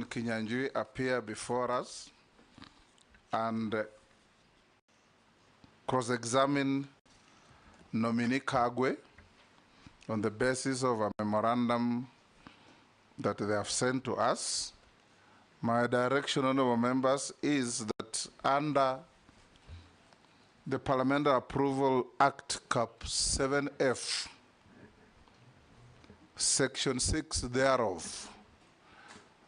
Kinyanjui appear before us and cross-examine nominee Kagwe on the basis of a memorandum that they have sent to us. My direction, honorable members, is that under the Parliamentary Approval Act Cap 7F, Section 6 thereof,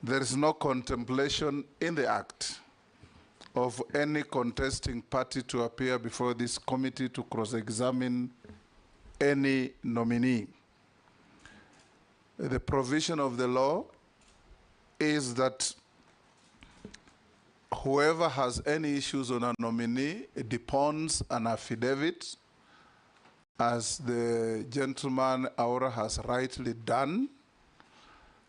there is no contemplation in the Act of any contesting party to appear before this committee to cross-examine any nominee. The provision of the law is that whoever has any issues on a nominee deposits an affidavit, as the gentleman Aura has rightly done.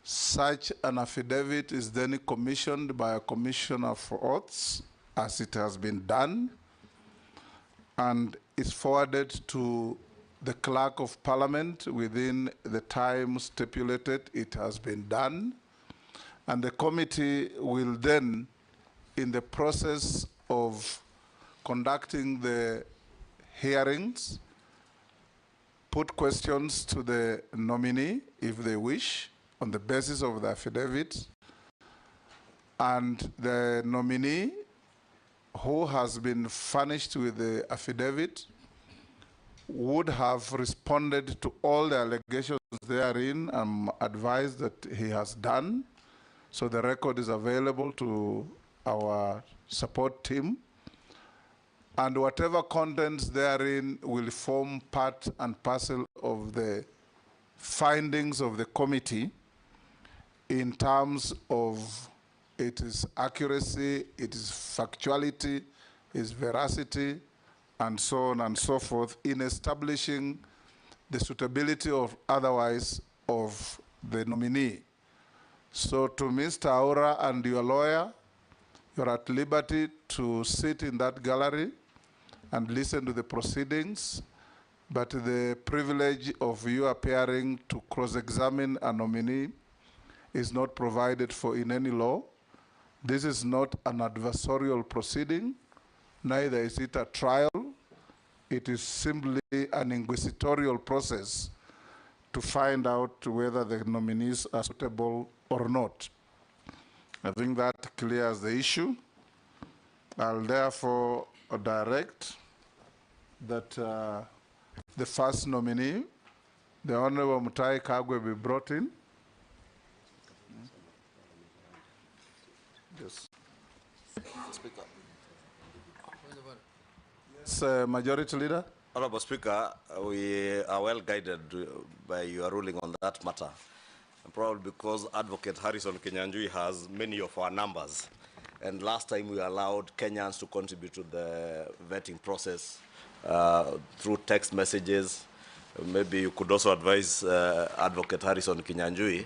Such an affidavit is then commissioned by a commissioner for oaths, as it has been done, and is forwarded to the clerk of parliament within the time stipulated. It has been done, and the committee will then, in the process of conducting the hearings, put questions to the nominee if they wish on the basis of the affidavit, and the nominee who has been furnished with the affidavit would have responded to all the allegations therein and advised that he has done. So the record is available to our support team, and whatever contents therein will form part and parcel of the findings of the committee in terms of its accuracy, its factuality, its veracity, and so on and so forth, in establishing the suitability or otherwise of the nominee. So to Mr. Aura and your lawyer, you're at liberty to sit in that gallery and listen to the proceedings, but the privilege of you appearing to cross-examine a nominee is not provided for in any law. This is not an adversarial proceeding, neither is it a trial. It is simply an inquisitorial process to find out whether the nominees are suitable or not. I think that clears the issue. I'll therefore direct that the first nominee, the Honorable Mutahi Kagwe, be brought in. Yes. Speaker. Yes, Majority Leader. Honorable Speaker, we are well guided by your ruling on that matter. Probably because Advocate Harrison Kinyanjui has many of our numbers. And last time we allowed Kenyans to contribute to the vetting process through text messages. Maybe you could also advise Advocate Harrison Kinyanjui.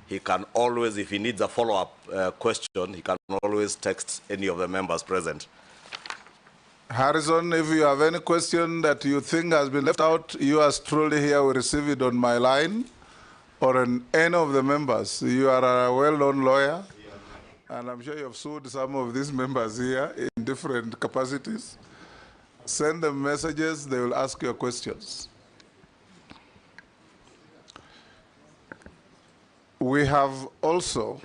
He can always, if he needs a follow-up question, he can always text any of the members present. Harrison, if you have any question that you think has been left out, you as truly here will receive it on my line or on any of the members. You are a well-known lawyer, and I'm sure you have sued some of these members here in different capacities. Send them messages, they will ask your questions. We have also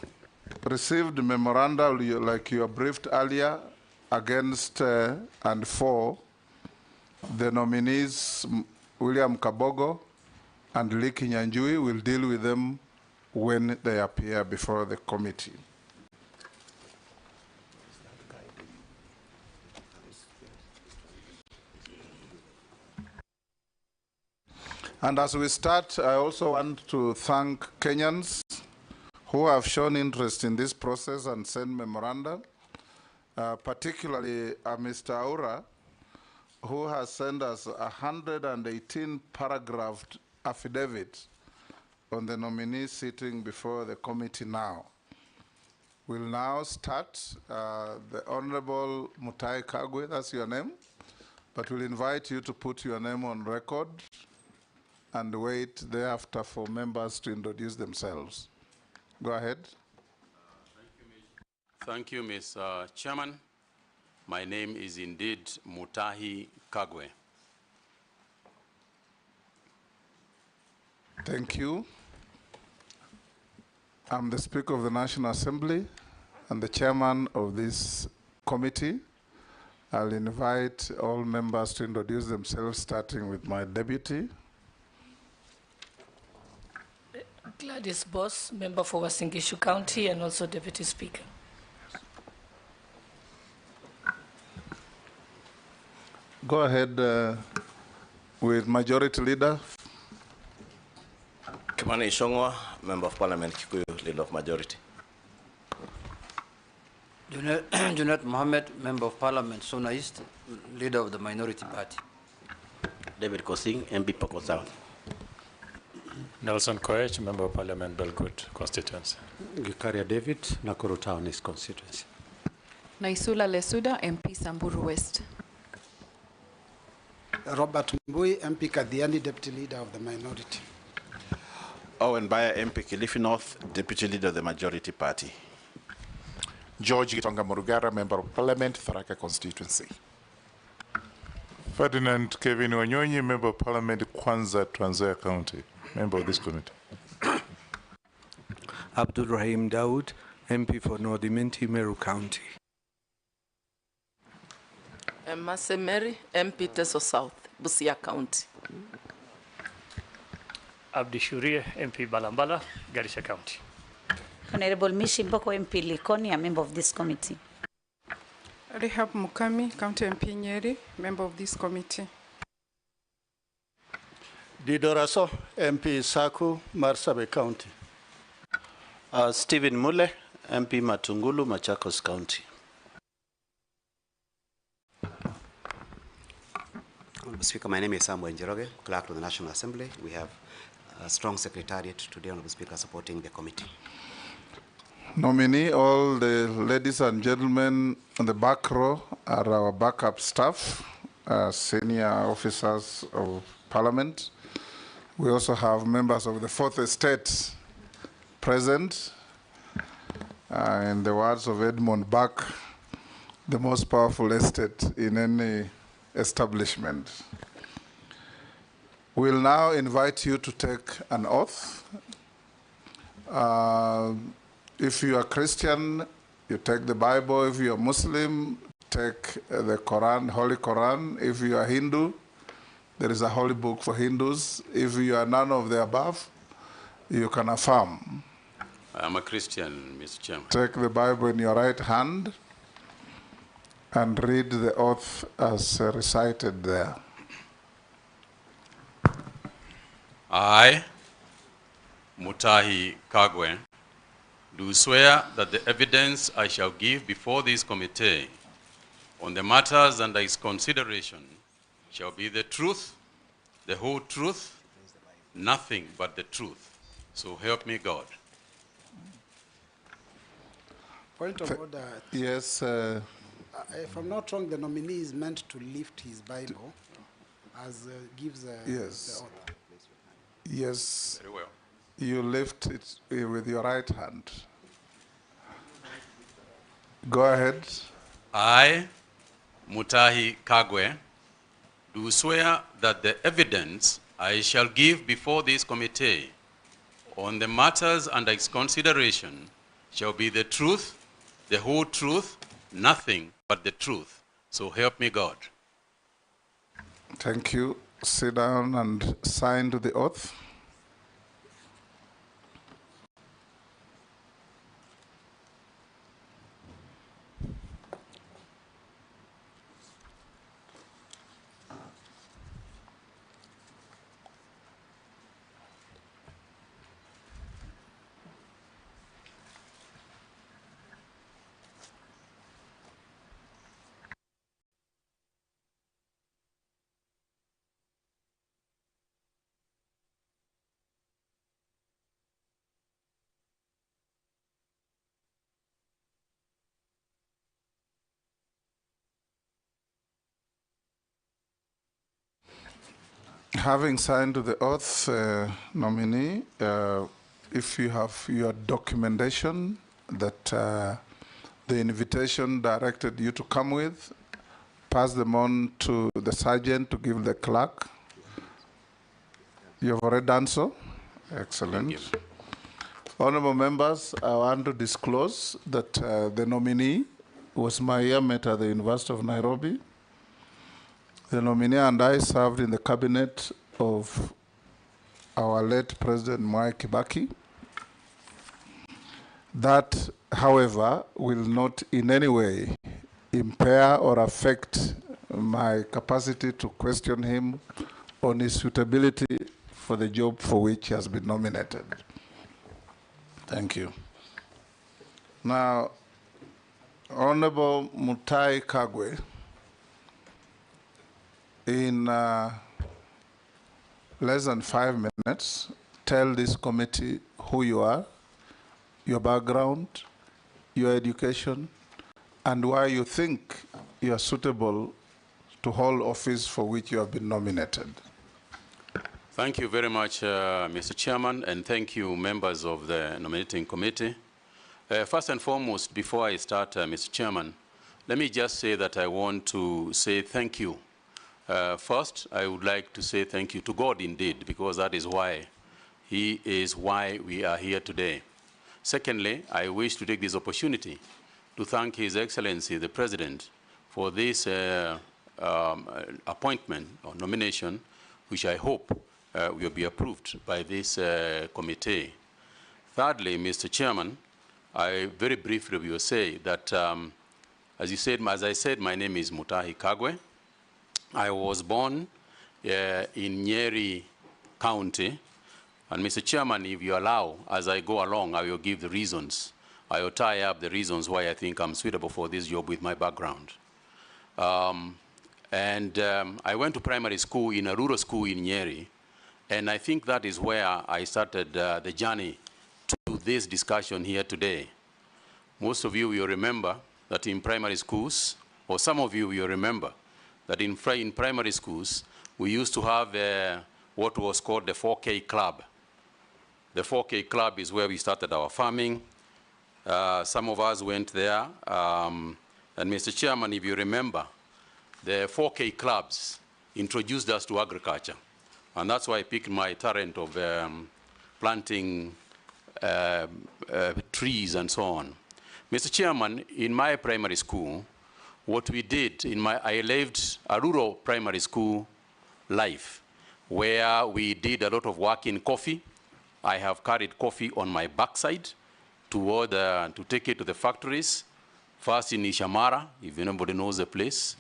received memoranda, like you briefed earlier, against and for the nominees William Kabogo and Kinyanjui. Will deal with them when they appear before the committee. And as we start, I also want to thank Kenyans who have shown interest in this process and sent memoranda, particularly Mr. Aura, who has sent us 118 paragraphed affidavit on the nominee sitting before the committee now. We'll now start. The Honorable Mutahi Kagwe, that's your name, but we'll invite you to put your name on record and wait thereafter for members to introduce themselves. Go ahead. Thank Thank you, Mr. Chairman. My name is indeed Mutahi Kagwe. Thank you. I'm the Speaker of the National Assembly and the Chairman of this committee. I'll invite all members to introduce themselves, starting with my deputy. Gladys Boss, member for Uasin Gishu County and also Deputy Speaker. Go ahead with Majority Leader. Kimani Ishongwa, Member of Parliament, Kikuyu, Leader of Majority. Junet Mohammed, Member of Parliament, Sona East, Leader of the Minority Party. David Kosing, MP Poko South. Nelson Koech, Member of Parliament, Belgut constituency. Gikaria David, Nakuru Town East constituency. Naisula Lesuda, MP Samburu West. Robert Mbui, MP Kadhiani, Deputy Leader of the Minority. Owen Baya, MP Kilifi North, Deputy Leader of the Majority Party. George Gitonga Murugara, Member of Parliament, Tharaka constituency. Ferdinand Kevin Wanyonyi, Member of Parliament, Kwanza, Trans Nzoia County, member of this committee. Abdul Rahim Daoud, MP for Nordimenti, Meru County. Mase Mary, MP Teso South, Busia County. Abdi Shuria, MP Balambala, Garissa County. Honorable Mishi Mboko, MP Likoni, a member of this committee. Rehab Mukami, County MP Nyeri, member of this committee. Didoraso, MP Saku, Marsabit County. Stephen Mule, MP Matungulu, Machakos County. Speaker, my name is Samuel Njoroge, Clerk of the National Assembly. We have a strong secretariat today, Honorable Speaker, supporting the committee. Nominee, all the ladies and gentlemen on the back row are our backup staff, senior officers of Parliament. We also have members of the Fourth Estate present. In the words of Edmund Burke, the most powerful estate in any establishment. We'll now invite you to take an oath. If you are Christian, you take the Bible. If you are Muslim, take the Quran, Holy Quran. If you are Hindu, there is a holy book for Hindus. If you are none of the above, you can affirm. I am a Christian, Mr. Chairman. Take the Bible in your right hand and read the oath as recited there. I, Mutahi Kagwe, do swear that the evidence I shall give before this committee on the matters under its consideration shall be the truth, the whole truth, nothing but the truth. So help me God. Point of order. Yes. If I'm not wrong, the nominee is meant to lift his Bible as gives yes. the oath. Yes. Very well. You lift it with your right hand. Go ahead. I, Mutahi Kagwe, do swear that the evidence I shall give before this committee on the matters under its consideration shall be the truth, the whole truth, nothing but the truth. So help me God. Thank you. Sit down and sign to the oath. Having signed to the oath, nominee, if you have your documentation that the invitation directed you to come with. Pass them on to the sergeant to give the clerk. You have already done so? Excellent. Honorable members, I want to disclose that the nominee was my yearmate at the University of Nairobi. The nominee and I served in the cabinet of our late President Mwai Kibaki. That, however, will not in any way impair or affect my capacity to question him on his suitability for the job for which he has been nominated. Thank you. Now, Honorable Mutahi Kagwe, in less than 5 minutes, tell this committee who you are, your background, your education, and why you think you are suitable to hold office for which you have been nominated. Thank you very much, Mr. Chairman, and thank you, members of the nominating committee. First and foremost, before I start, Mr. Chairman, let me just say that I want to say thank you. First, I would like to say thank you to God indeed, because that is why He is why we are here today. Secondly, I wish to take this opportunity to thank His Excellency, the President, for this appointment or nomination, which I hope will be approved by this committee. Thirdly, Mr. Chairman, I very briefly will say that, as I said, my name is Mutahi Kagwe. I was born in Nyeri County. And Mr. Chairman, if you allow, as I go along, I will give the reasons. I will tie up the reasons why I think I'm suitable for this job with my background. I went to primary school in a rural school in Nyeri, and I think that is where I started the journey to this discussion here today. Most of you will remember that in primary schools, or some of you will remember that in primary schools, we used to have what was called the 4K Club. The 4K Club is where we started our farming. Some of us went there. And Mr. Chairman, if you remember, the 4K clubs introduced us to agriculture. And that's why I picked my talent of planting trees and so on. Mr. Chairman, in my primary school, what we did, I lived a rural primary school life where we did a lot of work in coffee. I have carried coffee on my backside to take it to the factories. First in Ishamara, if anybody knows the place,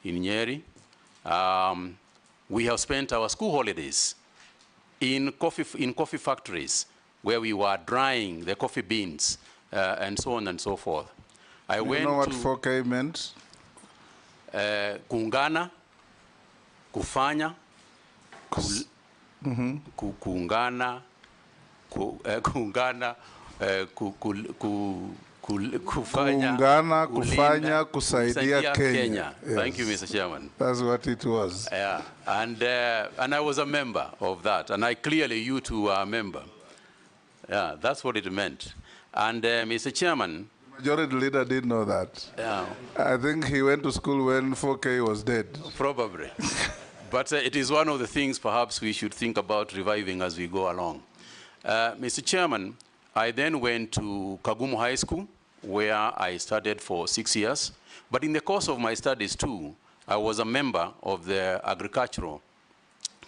in Nyeri. We have spent our school holidays in coffee factories where we were drying the coffee beans and so on and so forth. You know what 4K meant? Kuungana, kufanya, kuungana, kuungana, kuungana, kufanya, kusaidia Kenya. Yes. Thank you, Mr. Chairman. That's what it was. Yeah, and I was a member of that, and you two are a member. Yeah, that's what it meant. And Mr. Chairman, majority leader didn't know that. Yeah. I think he went to school when 4K was dead. Probably. But it is one of the things perhaps we should think about reviving as we go along. Mr. Chairman, I then went to Kagumo High School, where I studied for 6 years. But in the course of my studies too, I was a member of the agricultural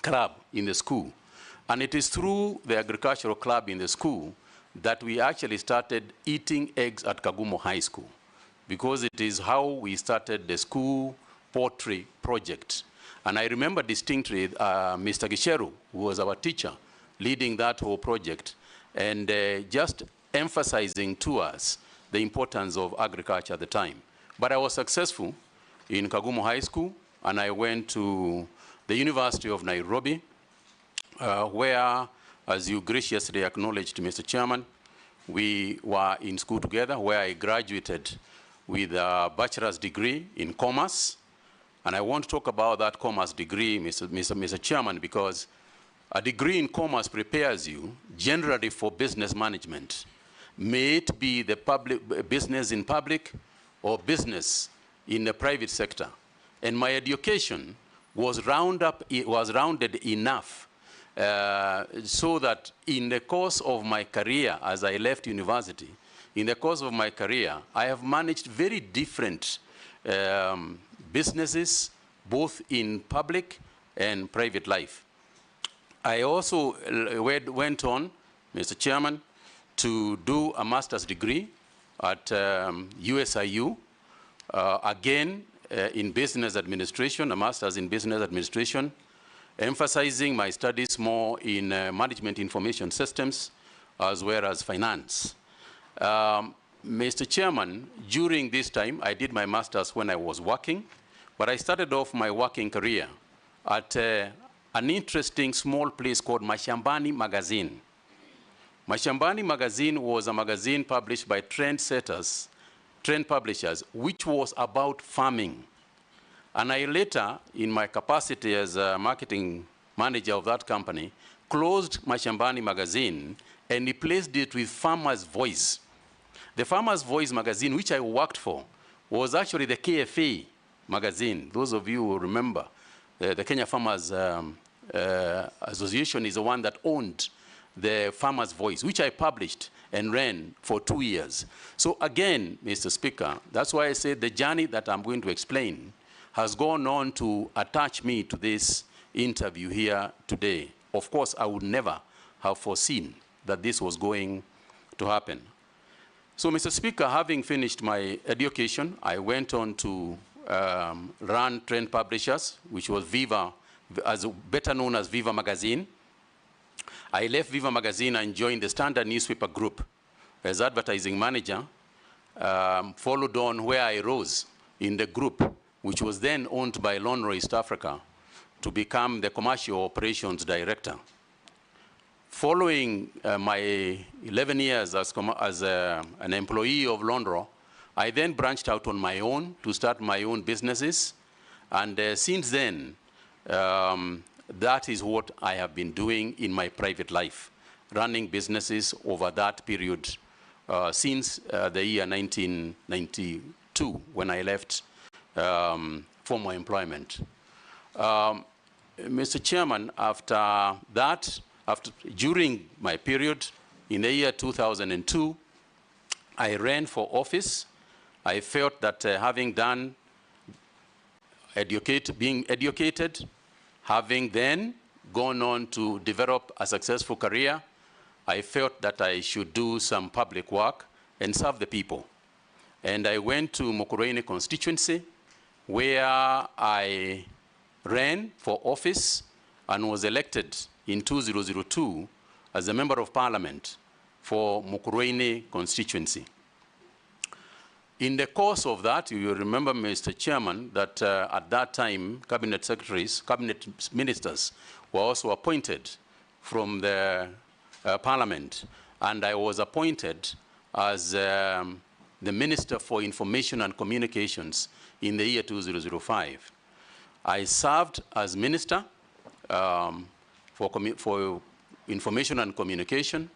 club in the school. And it is through the agricultural club in the school that we actually started eating eggs at Kagumo High School, because it is how we started the school poultry project. And I remember distinctly Mr. Gisheru, who was our teacher, leading that whole project, and just emphasizing to us the importance of agriculture at the time. But I was successful in Kagumo High School, and I went to the University of Nairobi, where, as you graciously acknowledged, Mr. Chairman, we were in school together, where I graduated with a bachelor's degree in commerce. And I want to talk about that commerce degree, Mr. Chairman, because a degree in commerce prepares you generally for business management. may it be the public business in public or business in the private sector. And my education was rounded enough so that in the course of my career, as I left university, in the course of my career, I have managed very different businesses, both in public and private life. I also went on, Mr. Chairman, to do a master's degree at USIU, again in business administration, a master's in business administration, emphasizing my studies more in management information systems as well as finance. Mr. Chairman, during this time, I did my master's when I was working, but I started off my working career at an interesting small place called Mashambani Magazine. Mashambani Magazine was a magazine published by trend publishers, which was about farming. And I later, in my capacity as a marketing manager of that company, closed Mashambani Magazine and replaced it with Farmer's Voice. The Farmer's Voice magazine, which I worked for, was actually the KFA magazine. Those of you who remember, the Kenya Farmers Association is the one that owned the Farmer's Voice, which I published and ran for 2 years. So again, Mr. Speaker, that's why I said the journey that I'm going to explain has gone on to attach me to this interview here today. Of course, I would never have foreseen that this was going to happen. So, Mr. Speaker, having finished my education, I went on to run Trend Publishers, which was Viva, better known as Viva Magazine. I left Viva Magazine and joined the Standard Newspaper Group as advertising manager, followed on where I rose in the group, which was then owned by Lonro East Africa, to become the commercial operations director. Following my 11 years as an employee of Lonro, I then branched out on my own to start my own businesses. And since then, that is what I have been doing in my private life, running businesses over that period since the year 1992, when I left former employment. Mr. Chairman, after that, during my period, in the year 2002, I ran for office. I felt that having done being educated, having then gone on to develop a successful career, I felt that I should do some public work and serve the people. And I went to Mukurweini constituency, where I ran for office and was elected in 2002 as a member of parliament for Mukurweini constituency. In the course of that, you will remember, Mr. Chairman, that at that time, cabinet secretaries, cabinet ministers were also appointed from the parliament, and I was appointed as the Minister for Information and Communications in the year 2005. I served as Minister for Information and Communication,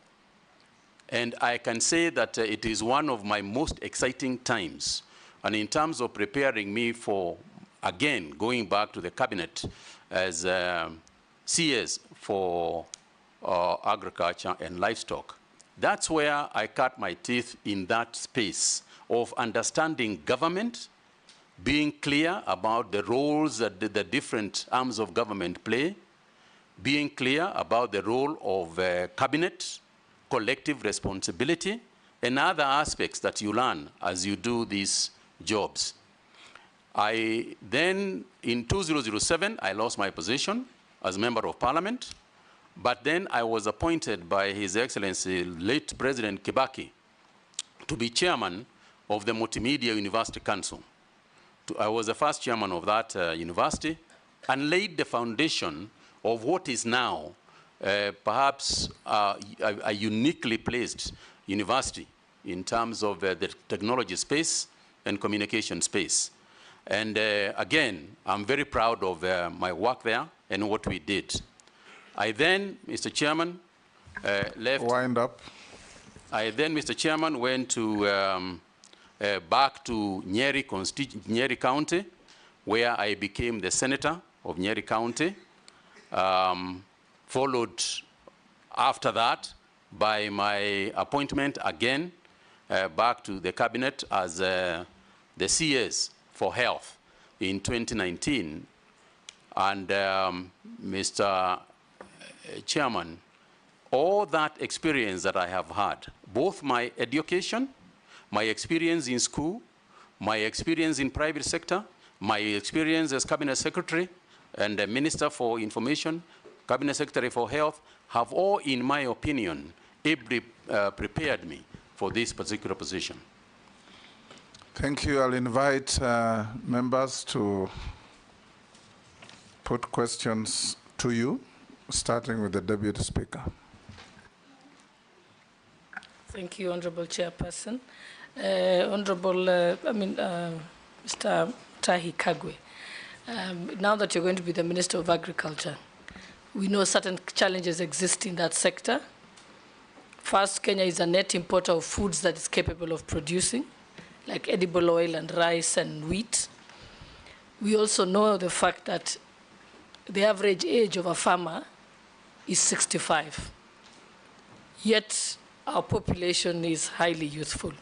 and I can say that it is one of my most exciting times. And in terms of preparing me for, again, going back to the cabinet as CS for agriculture and livestock, that's where I cut my teeth in that space of understanding government, being clear about the roles that the different arms of government play, being clear about the role of cabinet, collective responsibility, and other aspects that you learn as you do these jobs. I then, in 2007, I lost my position as member of parliament, but then I was appointed by His Excellency, late President Kibaki, to be chairman of the Multimedia University Council. I was the first chairman of that university and laid the foundation of what is now perhaps a uniquely placed university in terms of the technology space and communication space. And again, I'm very proud of my work there and what we did. I then, Mr. Chairman, left. Wind up. I then, Mr. Chairman, went to back to Nyeri County, where I became the senator of Nyeri County, followed after that by my appointment again back to the cabinet as the CS for health in 2019. And Mr. Chairman, all that experience that I have had, both my education, my experience in school, my experience in private sector, my experience as cabinet secretary and minister for information, cabinet secretary for health, have all, in my opinion, ably prepared me for this particular position. Thank you. I'll invite members to put questions to you, starting with the Deputy Speaker. Thank you, Honorable Chairperson. Mr. Mutahi Kagwe, now that you're going to be the Minister of Agriculture, we know certain challenges exist in that sector. First, Kenya is a net importer of foods that is capable of producing, like edible oil and rice and wheat. We also know the fact that the average age of a farmer is 65. Yet, our population is highly youthful.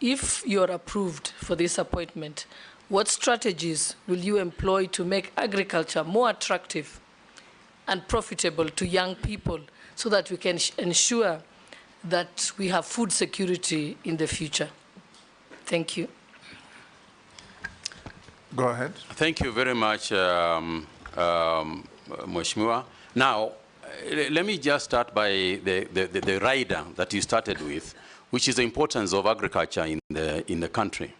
If you're approved for this appointment, what strategies will you employ to make agriculture more attractive and profitable to young people so that we can ensure that we have food security in the future? Thank you. Go ahead. Thank you very much, Mheshimiwa. Now, let me just start by the rider that you started with, which is the importance of agriculture in the country.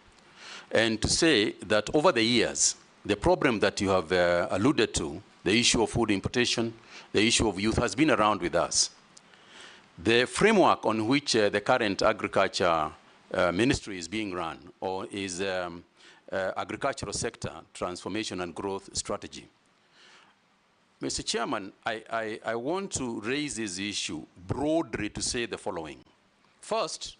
And to say that over the years, the problem that you have alluded to, the issue of food importation, the issue of youth, has been around with us. The framework on which the current agriculture ministry is being run, or is agricultural sector transformation and growth strategy. Mr. Chairman, I want to raise this issue broadly to say the following. First,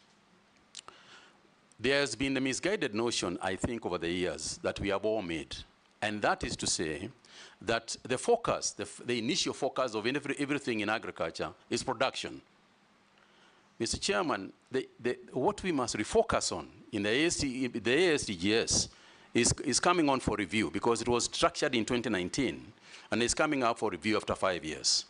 there's been a misguided notion, I think, over the years that we have all made. And that is to say that the focus, the initial focus of everything in agriculture is production. Mr. Chairman, what we must refocus on in the ASDGS is coming on for review, because it was structured in 2019 and is coming out for review after 5 years.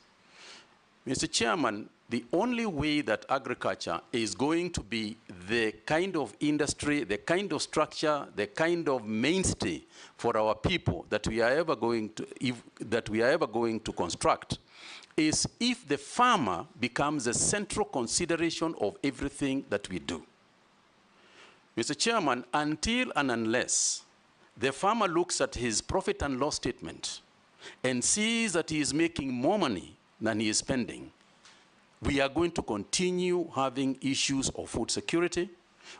Mr. Chairman, the only way that agriculture is going to be the kind of industry, the kind of structure, the kind of mainstay for our people that we are ever going to construct is if the farmer becomes a central consideration of everything that we do. Mr. Chairman, until and unless the farmer looks at his profit and loss statement and sees that he is making more money than he is spending, we are going to continue having issues of food security.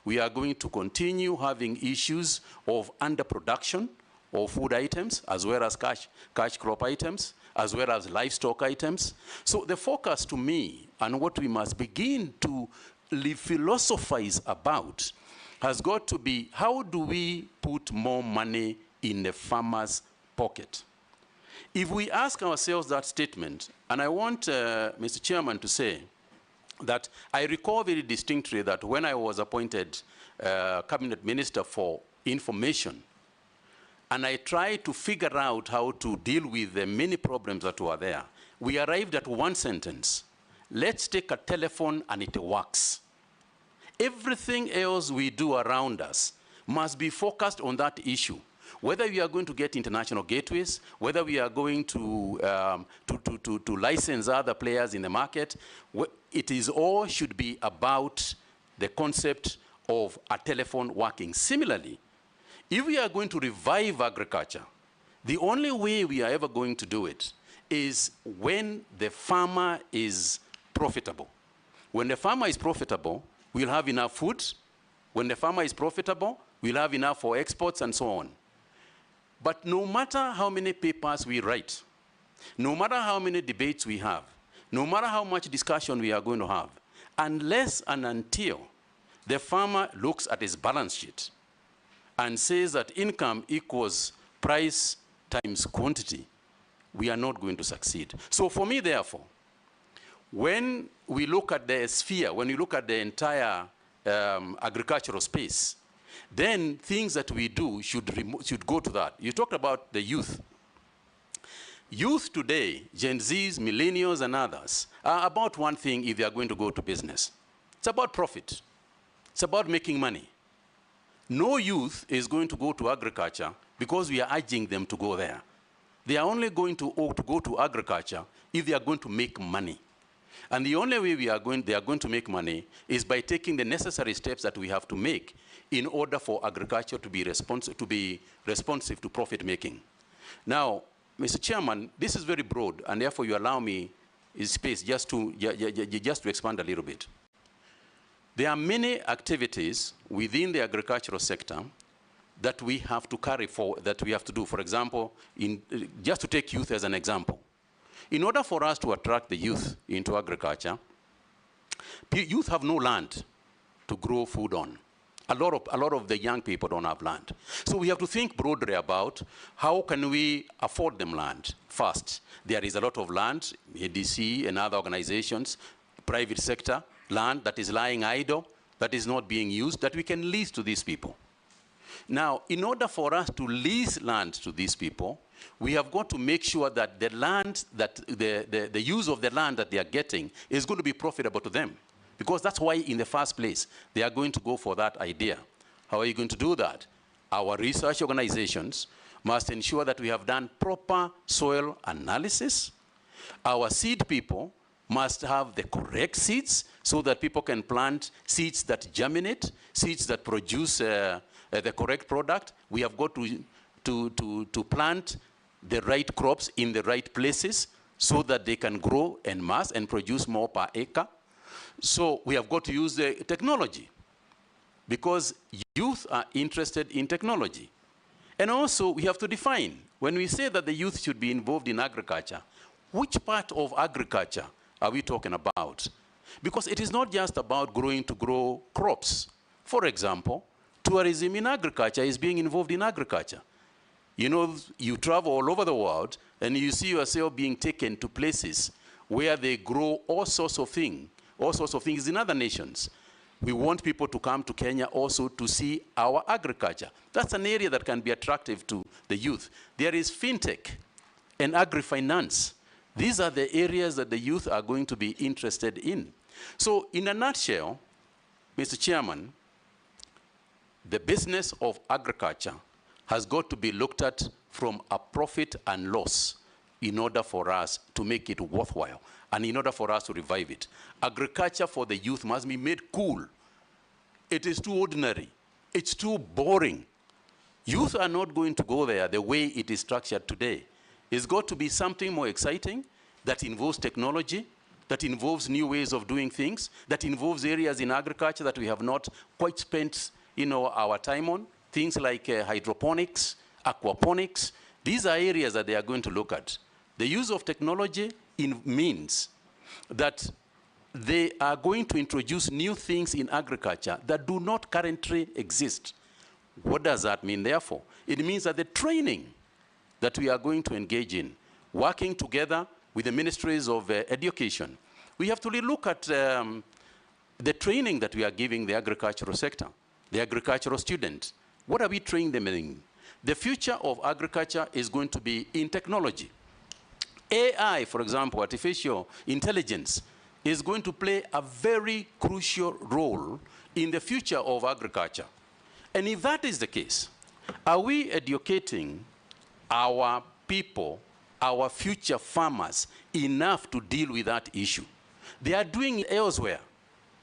We are going to continue having issues of underproduction of food items, as well as cash crop items, as well as livestock items. So the focus to me, and what we must begin to philosophize about, has got to be, how do we put more money in the farmer's pocket? If we ask ourselves that statement, and I want Mr. Chairman to say that I recall very distinctly that when I was appointed Cabinet Minister for Information, and I tried to figure out how to deal with the many problems that were there, we arrived at one sentence: let's take a telephone and it works. Everything else we do around us must be focused on that issue. Whether we are going to get international gateways, whether we are going to license other players in the market, it is all should be about the concept of a telephone working. Similarly, if we are going to revive agriculture, the only way we are ever going to do it is when the farmer is profitable. When the farmer is profitable, we'll have enough food. When the farmer is profitable, we'll have enough for exports and so on. But no matter how many papers we write, no matter how many debates we have, no matter how much discussion we are going to have, unless and until the farmer looks at his balance sheet and says that income equals price times quantity, we are not going to succeed. So for me, therefore, when we look at the sphere, when we look at the entire agricultural space, then things that we do should go to that. You talked about the youth. Youth today, Gen Zs, millennials, and others, are about one thing if they are going to go to business. It's about profit. It's about making money. No youth is going to go to agriculture because we are urging them to go there. They are only going to go to agriculture if they are going to make money. And the only way they are going to make money is by taking the necessary steps that we have to make in order for agriculture to be responsive to profit making. Now, Mr. Chairman, this is very broad, and therefore you allow me space just to expand a little bit. There are many activities within the agricultural sector that we have to carry forward, that we have to do. For example, just to take youth as an example. In order for us to attract the youth into agriculture, youth have no land to grow food on. A lot of the young people don't have land. So we have to think broadly about how can we afford them land first. There is a lot of land, ADC and other organizations, private sector, land that is lying idle, that is not being used, that we can lease to these people. Now, in order for us to lease land to these people, we have got to make sure that the land, that the use of the land that they are getting is going to be profitable to them. Because that's why, in the first place, they are going to go for that idea. How are you going to do that? Our research organizations must ensure that we have done proper soil analysis. Our seed people must have the correct seeds so that people can plant seeds that germinate, seeds that produce the correct product. We have got to plant the right crops in the right places so that they can grow en masse and produce more per acre. So we have got to use the technology because youth are interested in technology. And also we have to define, when we say that the youth should be involved in agriculture, which part of agriculture are we talking about? Because it is not just about growing to grow crops. For example, tourism in agriculture is being involved in agriculture. You know, you travel all over the world and you see yourself being taken to places where they grow all sorts of things in other nations. We want people to come to Kenya also to see our agriculture. That's an area that can be attractive to the youth. There is fintech and agri-finance. These are the areas that the youth are going to be interested in. So in a nutshell, Mr. Chairman, the business of agriculture has got to be looked at from a profit and loss in order for us to make it worthwhile and in order for us to revive it. Agriculture for the youth must be made cool. It is too ordinary. It's too boring. Youth are not going to go there the way it is structured today. It's got to be something more exciting that involves technology, that involves new ways of doing things, that involves areas in agriculture that we have not quite spent our time on, things like hydroponics, aquaponics. These are areas that they are going to look at. The use of technology means that they are going to introduce new things in agriculture that do not currently exist. What does that mean, therefore? It means that the training that we are going to engage in, working together with the ministries of education, we have to look at the training that we are giving the agricultural sector, the agricultural students. What are we training them in? The future of agriculture is going to be in technology. AI, for example, artificial intelligence, is going to play a very crucial role in the future of agriculture. And if that is the case, are we educating our people, our future farmers, enough to deal with that issue? They are doing it elsewhere.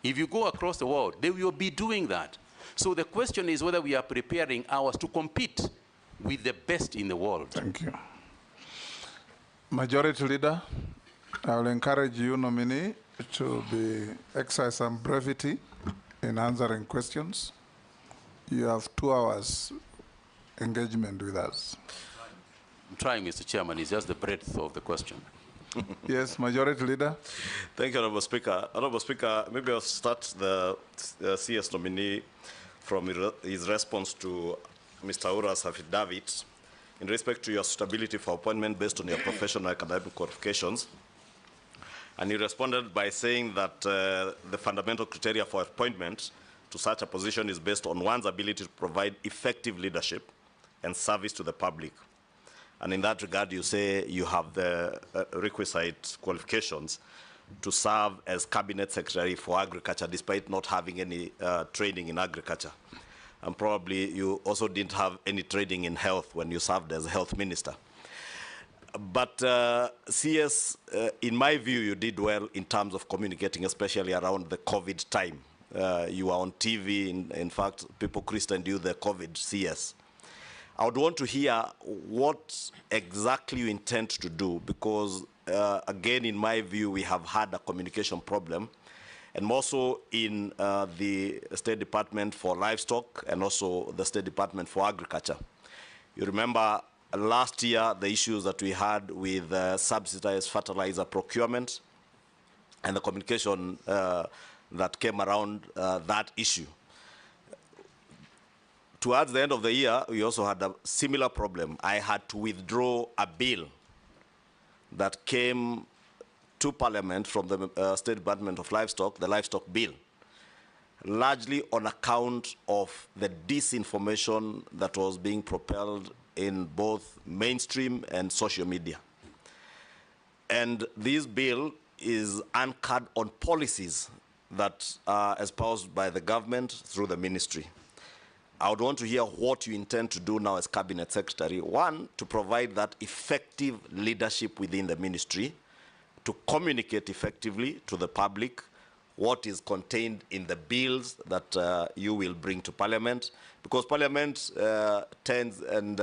If you go across the world, they will be doing that. So the question is whether we are preparing ours to compete with the best in the world. Thank you. Majority Leader, I will encourage you, nominee, to exercise some brevity in answering questions. You have 2 hours engagement with us. I'm trying, Mr. Chairman. It's just the breadth of the question. Yes, Majority Leader. Thank you, Honorable Speaker. Honorable Speaker, maybe I'll start the CS nominee from his response to Mr. Ura's affidavit in respect to your suitability for appointment based on your professional academic qualifications. And he responded by saying that the fundamental criteria for appointment to such a position is based on one's ability to provide effective leadership and service to the public. And in that regard, you say you have the requisite qualifications to serve as Cabinet Secretary for Agriculture, despite not having any training in agriculture. And probably you also didn't have any training in health when you served as Health Minister. But CS, in my view, you did well in terms of communicating, especially around the COVID time. You were on TV, in fact, people christened you the COVID CS. I would want to hear what exactly you intend to do, because again, in my view, we have had a communication problem, and more so in the State Department for Livestock and also the State Department for Agriculture. You remember last year the issues that we had with subsidized fertilizer procurement and the communication that came around that issue. Towards the end of the year, we also had a similar problem. I had to withdraw a bill that came to Parliament from the State Department of Livestock, the Livestock Bill, largely on account of the disinformation that was being propelled in both mainstream and social media. And this bill is anchored on policies that are espoused by the government through the ministry. I would want to hear what you intend to do now as Cabinet Secretary. One, to provide that effective leadership within the ministry, to communicate effectively to the public what is contained in the bills that you will bring to Parliament, because Parliament tends, and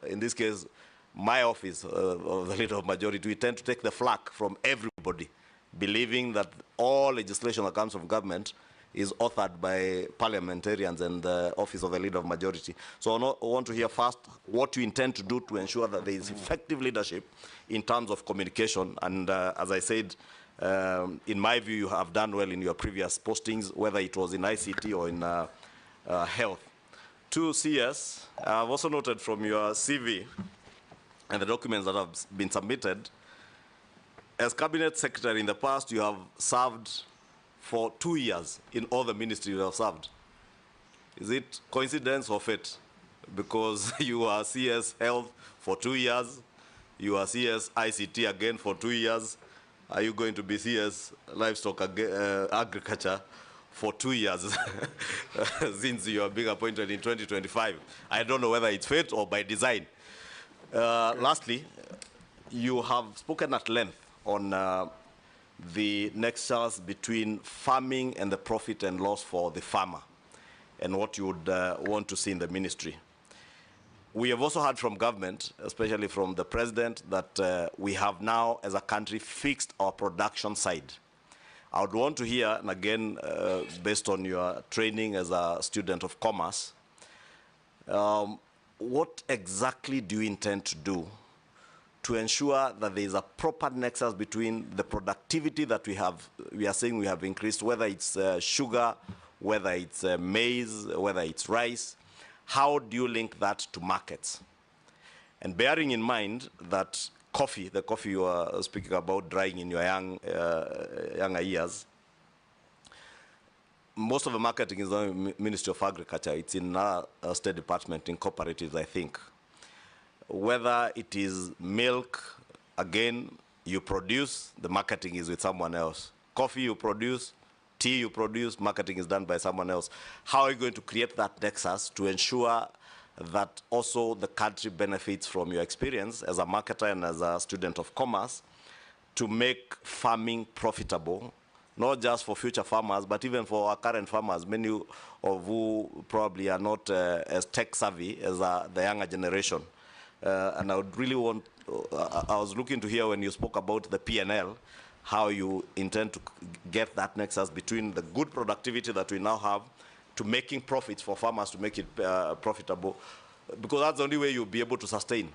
in this case, my office of the Leader of Majority, we tend to take the flak from everybody, believing that all legislation that comes from government is authored by parliamentarians and the office of the Leader of Majority. So I want to hear first what you intend to do to ensure that there is effective leadership in terms of communication. And as I said, in my view, you have done well in your previous postings, whether it was in ICT or in health. To CS, I've also noted from your CV and the documents that have been submitted, as Cabinet Secretary in the past, you have served for 2 years in all the ministries you have served. Is it coincidence or fate? Because you are CS Health for 2 years, you are CS ICT again for 2 years. Are you going to be CS Livestock Agriculture for 2 years since you are being appointed in 2025? I don't know whether it's fate or by design. Lastly, you have spoken at length on the nexus between farming and the profit and loss for the farmer and what you would want to see in the ministry. We have also heard from government, especially from the president, that we have now as a country fixed our production side. I would want to hear, and again, based on your training as a student of commerce, what exactly do you intend to do to ensure that there is a proper nexus between the productivity that we are saying we have increased, whether it's sugar, whether it's maize, whether it's rice. How do you link that to markets? And bearing in mind that coffee, the coffee you are speaking about drying in your younger years, most of the marketing is done in the Ministry of Agriculture. It's in our State Department, in cooperatives, I think. Whether it is milk, again, you produce, the marketing is with someone else. Coffee you produce, tea you produce, marketing is done by someone else. How are you going to create that nexus to ensure that also the country benefits from your experience as a marketer and as a student of commerce to make farming profitable, not just for future farmers, but even for our current farmers, many of who probably are not as tech savvy as the younger generation. And I would really want, I was looking to hear when you spoke about the P&L, how you intend to get that nexus between the good productivity that we now have to making profits for farmers to make it profitable, because that's the only way you'll be able to sustain.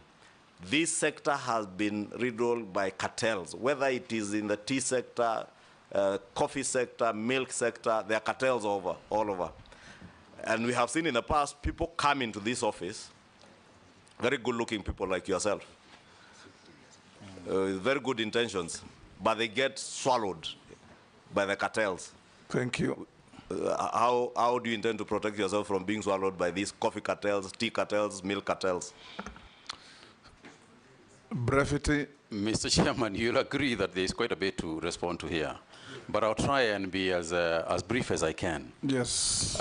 this sector has been riddled by cartels, whether it is in the tea sector, coffee sector, milk sector, there are cartels all over. And we have seen in the past people come into this office, very good-looking people like yourself, with very good intentions, but they get swallowed by the cartels. Thank you. How do you intend to protect yourself from being swallowed by these coffee cartels, tea cartels, milk cartels? Brevity. Mr. Chairman, you'll agree that there is quite a bit to respond to here, but I'll try and be as brief as I can. Yes.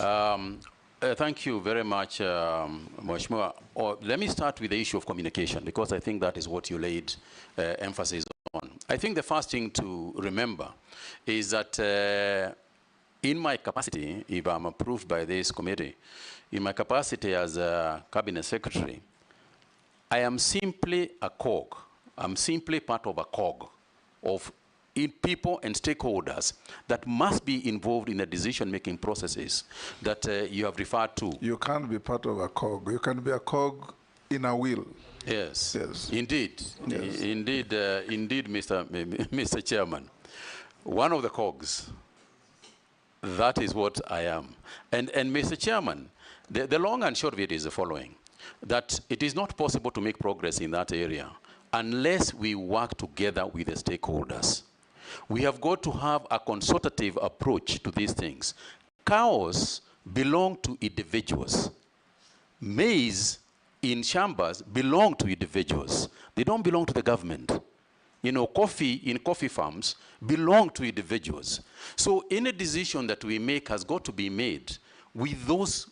Thank you very much, Mheshimiwa. Let me start with the issue of communication, because I think that is what you laid emphasis on. I think the first thing to remember is that in my capacity, if I'm approved by this committee, in my capacity as a cabinet secretary, I am simply a cog. I'm simply part of a cog of people and stakeholders that must be involved in the decision-making processes that you have referred to. You can't be part of a cog. You can be a cog in a wheel. Yes. Yes. Indeed. Yes. Indeed, Mr. Chairman. One of the cogs, that is what I am. And Mr. Chairman, the long and short of it is the following, that it is not possible to make progress in that area unless we work together with the stakeholders. We have got to have a consultative approach to these things. Cows belong to individuals. Maize in chambers belong to individuals. They don't belong to the government. You know, coffee in coffee farms belong to individuals. So any decision that we make has got to be made with those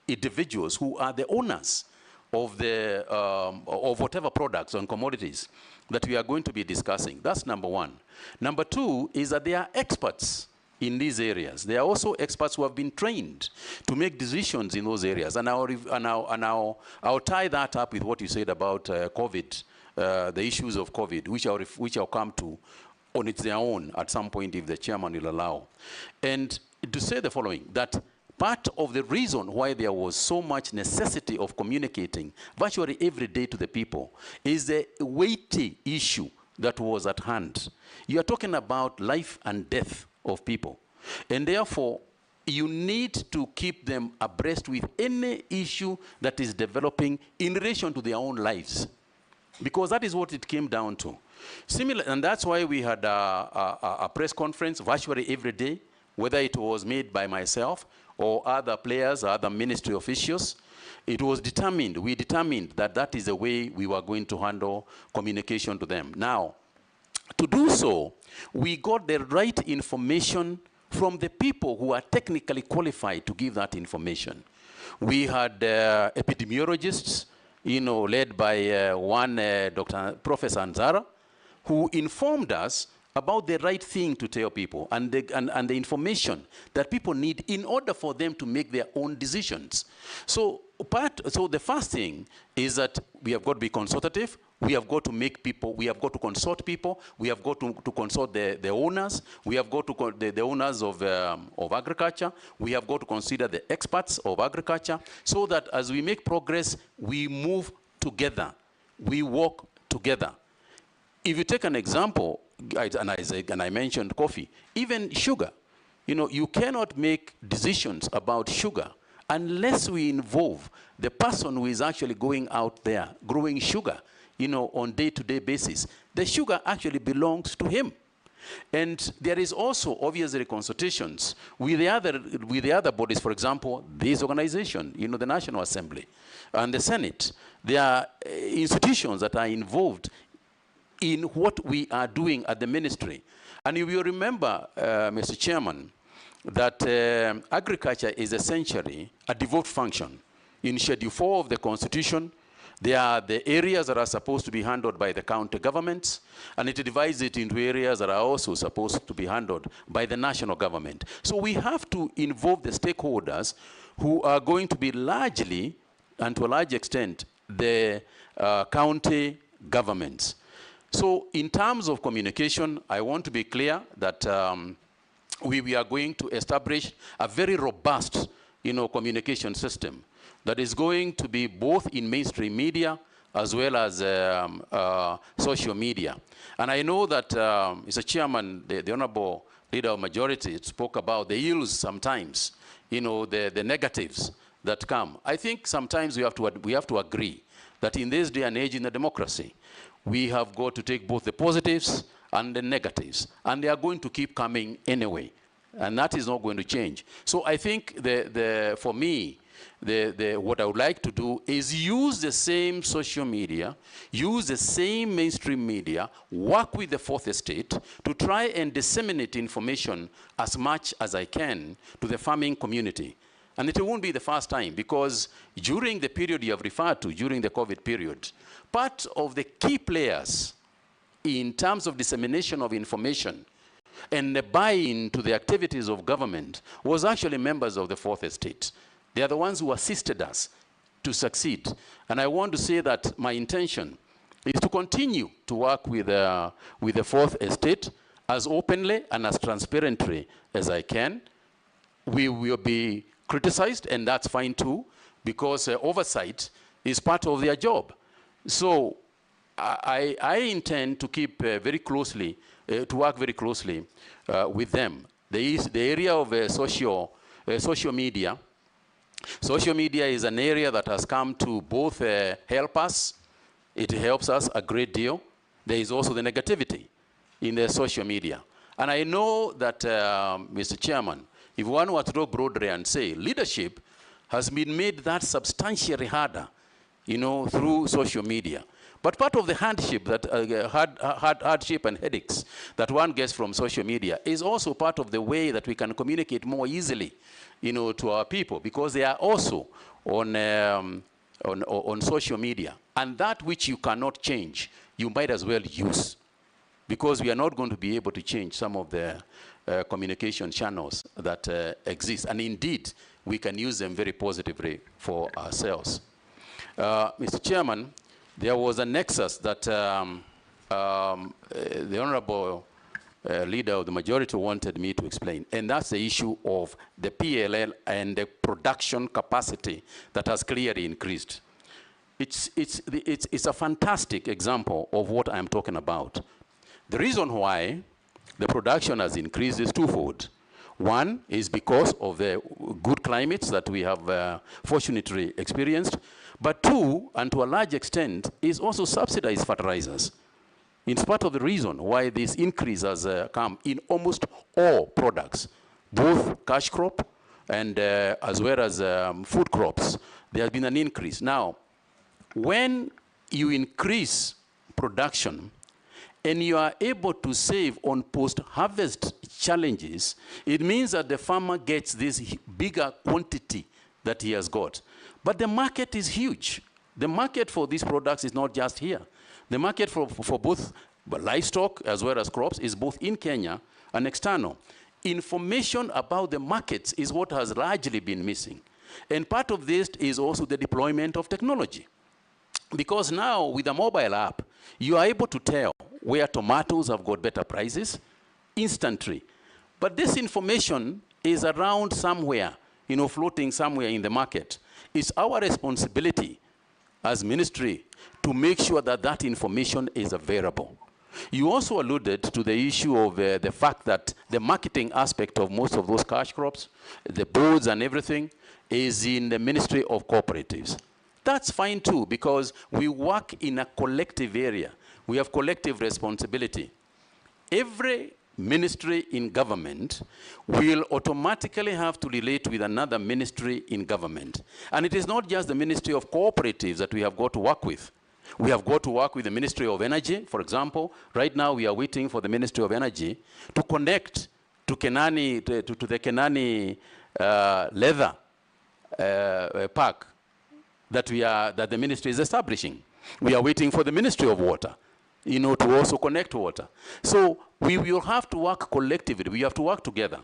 individuals who are the owners of the of whatever products and commodities that we are going to be discussing. That's number one. Number two is that they are experts in these areas. They are also experts who have been trained to make decisions in those areas. And I'll tie that up with what you said about COVID, the issues of COVID, which I'll come to on its own at some point if the chairman will allow. And to say the following, that part of the reason why there was so much necessity of communicating virtually every day to the people is the weighty issue that was at hand. You are talking about life and death of people. And therefore, you need to keep them abreast with any issue that is developing in relation to their own lives. Because that is what it came down to. Similar, and that's why we had a press conference virtually every day, whether it was made by myself or other players, other ministry officials. It was determined, we determined that that is the way we were going to handle communication to them. Now, to do so, we got the right information from the people who are technically qualified to give that information. We had epidemiologists, you know, led by one Professor Anzara, who informed us about the right thing to tell people and the information that people need in order for them to make their own decisions. So the first thing is that we have got to be consultative. We have got to make people, we have got to consult people. We have got to consult the owners. We have got to the owners of agriculture. We have got to consider the experts of agriculture so that as we make progress, we move together. We work together. If you take an example, and I mentioned coffee, even sugar. You know, you cannot make decisions about sugar unless we involve the person who is actually going out there growing sugar, you know, on day-to-day basis. The sugar actually belongs to him. And there is also obviously consultations with the other bodies, for example, this organization, you know, the National Assembly and the Senate. There are institutions that are involved in what we are doing at the ministry. And you will remember, Mr. Chairman, that agriculture is essentially a devolved function. In Schedule 4 of the Constitution, there are the areas that are supposed to be handled by the county governments, and it divides it into areas that are also supposed to be handled by the national government. So we have to involve the stakeholders who are going to be largely, and to a large extent, the county governments. So in terms of communication, I want to be clear that we are going to establish a very robust, you know, communication system that is going to be both in mainstream media as well as social media. And I know that Mr. Chairman, the Honorable Leader of Majority spoke about the ills sometimes, you know, the negatives that come. I think sometimes we have to agree that in this day and age in a democracy, we have got to take both the positives and the negatives, and they are going to keep coming anyway, and that is not going to change. So I think for me, what I would like to do is use the same social media, use the same mainstream media, work with the fourth estate to try and disseminate information as much as I can to the farming community. And it won't be the first time, because during the period you have referred to, during the COVID period, part of the key players in terms of dissemination of information and the buy-in to the activities of government was actually members of the fourth estate. They are the ones who assisted us to succeed. And I want to say that my intention is to continue to work with the fourth estate as openly and as transparently as I can. We will be criticized, and that's fine too, because oversight is part of their job. So I intend to keep very closely, to work very closely with them. The area of social media. Social media is an area that has come to both help us. It helps us a great deal. There is also the negativity in the social media. And I know that, Mr. Chairman, if one were to talk broadly and say leadership has been made that substantially harder, you know, through social media. But part of the hardship and headaches that one gets from social media is also part of the way that we can communicate more easily, you know, to our people, because they are also on social media. And that which you cannot change, you might as well use, because we are not going to be able to change some of the communication channels that exist. And indeed, we can use them very positively for ourselves. Mr. Chairman, there was a nexus that the Honorable Leader of the Majority wanted me to explain, and that's the issue of the PLL and the production capacity that has clearly increased. It's a fantastic example of what I'm talking about. The reason why the production has increased is twofold. One is because of the good climates that we have fortunately experienced. But two, and to a large extent, is also subsidized fertilizers. It's part of the reason why this increase has come in almost all products, both cash crop and as well as food crops. There has been an increase. Now, when you increase production and you are able to save on post-harvest challenges, it means that the farmer gets this bigger quantity that he has got. But the market is huge. The market for these products is not just here. The market for both livestock as well as crops is both in Kenya and external. Information about the markets is what has largely been missing. And part of this is also the deployment of technology. Because now with a mobile app, you are able to tell where tomatoes have got better prices instantly. But this information is around somewhere, you know, floating somewhere in the market. It's our responsibility as ministry to make sure that that information is available. You also alluded to the issue of the fact that the marketing aspect of most of those cash crops, the boards and everything, is in the Ministry of Cooperatives. That's fine too, because we work in a collective area. We have collective responsibility. Every ministry in government will automatically have to relate with another ministry in government. And it is not just the Ministry of Cooperatives that we have got to work with. We have got to work with the Ministry of Energy, for example. Right now we are waiting for the Ministry of Energy to connect to Kenani, to the Kenani leather park that the ministry is establishing. We are waiting for the Ministry of Water, you know, to also connect water. So we will have to work collectively. We have to work together.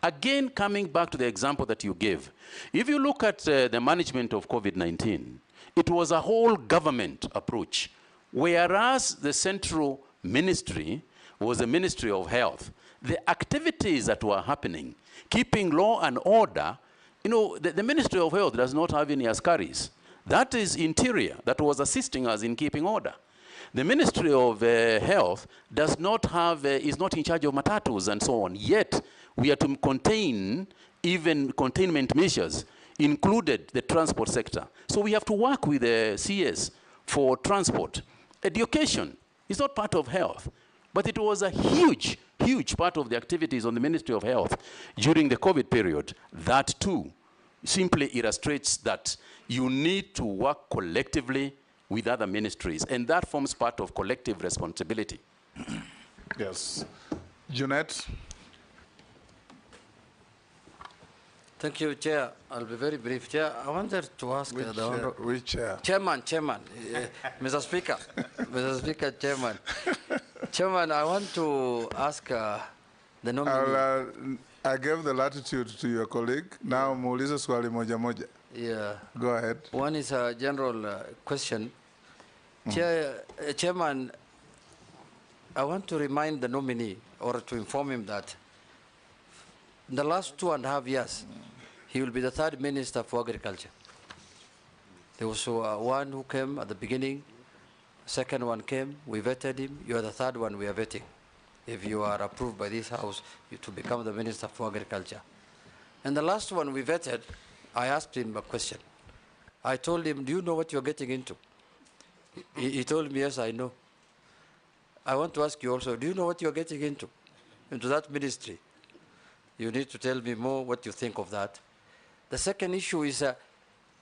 Again, coming back to the example that you gave, if you look at the management of COVID-19, it was a whole government approach, whereas the central ministry was the Ministry of Health. The activities that were happening, keeping law and order, you know, the Ministry of Health does not have any askaris. That is Interior that was assisting us in keeping order. The Ministry of Health does not have, is not in charge of matatus and so on. Yet, we are to contain even containment measures, included the transport sector. So we have to work with the CS for transport. Education is not part of health, but it was a huge, huge part of the activities on the Ministry of Health during the COVID period. That too simply illustrates that you need to work collectively with other ministries, and that forms part of collective responsibility. Yes. Junet. Thank you, Chair. I'll be very brief. Chair, I wanted to ask which chair? Chairman, Mr. Speaker, Mr. Speaker, Chairman. Chairman, I want to ask the nominee. I gave the latitude to your colleague. Now, muulize swali moja moja. Yeah. Go ahead. One is a general question. Chairman, I want to remind the nominee, or to inform him that in the last 2.5 years, he will be the third Minister for Agriculture. There was one who came at the beginning, second one came, we vetted him, you are the third one we are vetting. If you are approved by this House to become the Minister for Agriculture. And the last one we vetted, I asked him a question. I told him, do you know what you're getting into? He told me, yes, I know. I want to ask you also, do you know what you're getting into that ministry? You need to tell me more what you think of that. The second issue is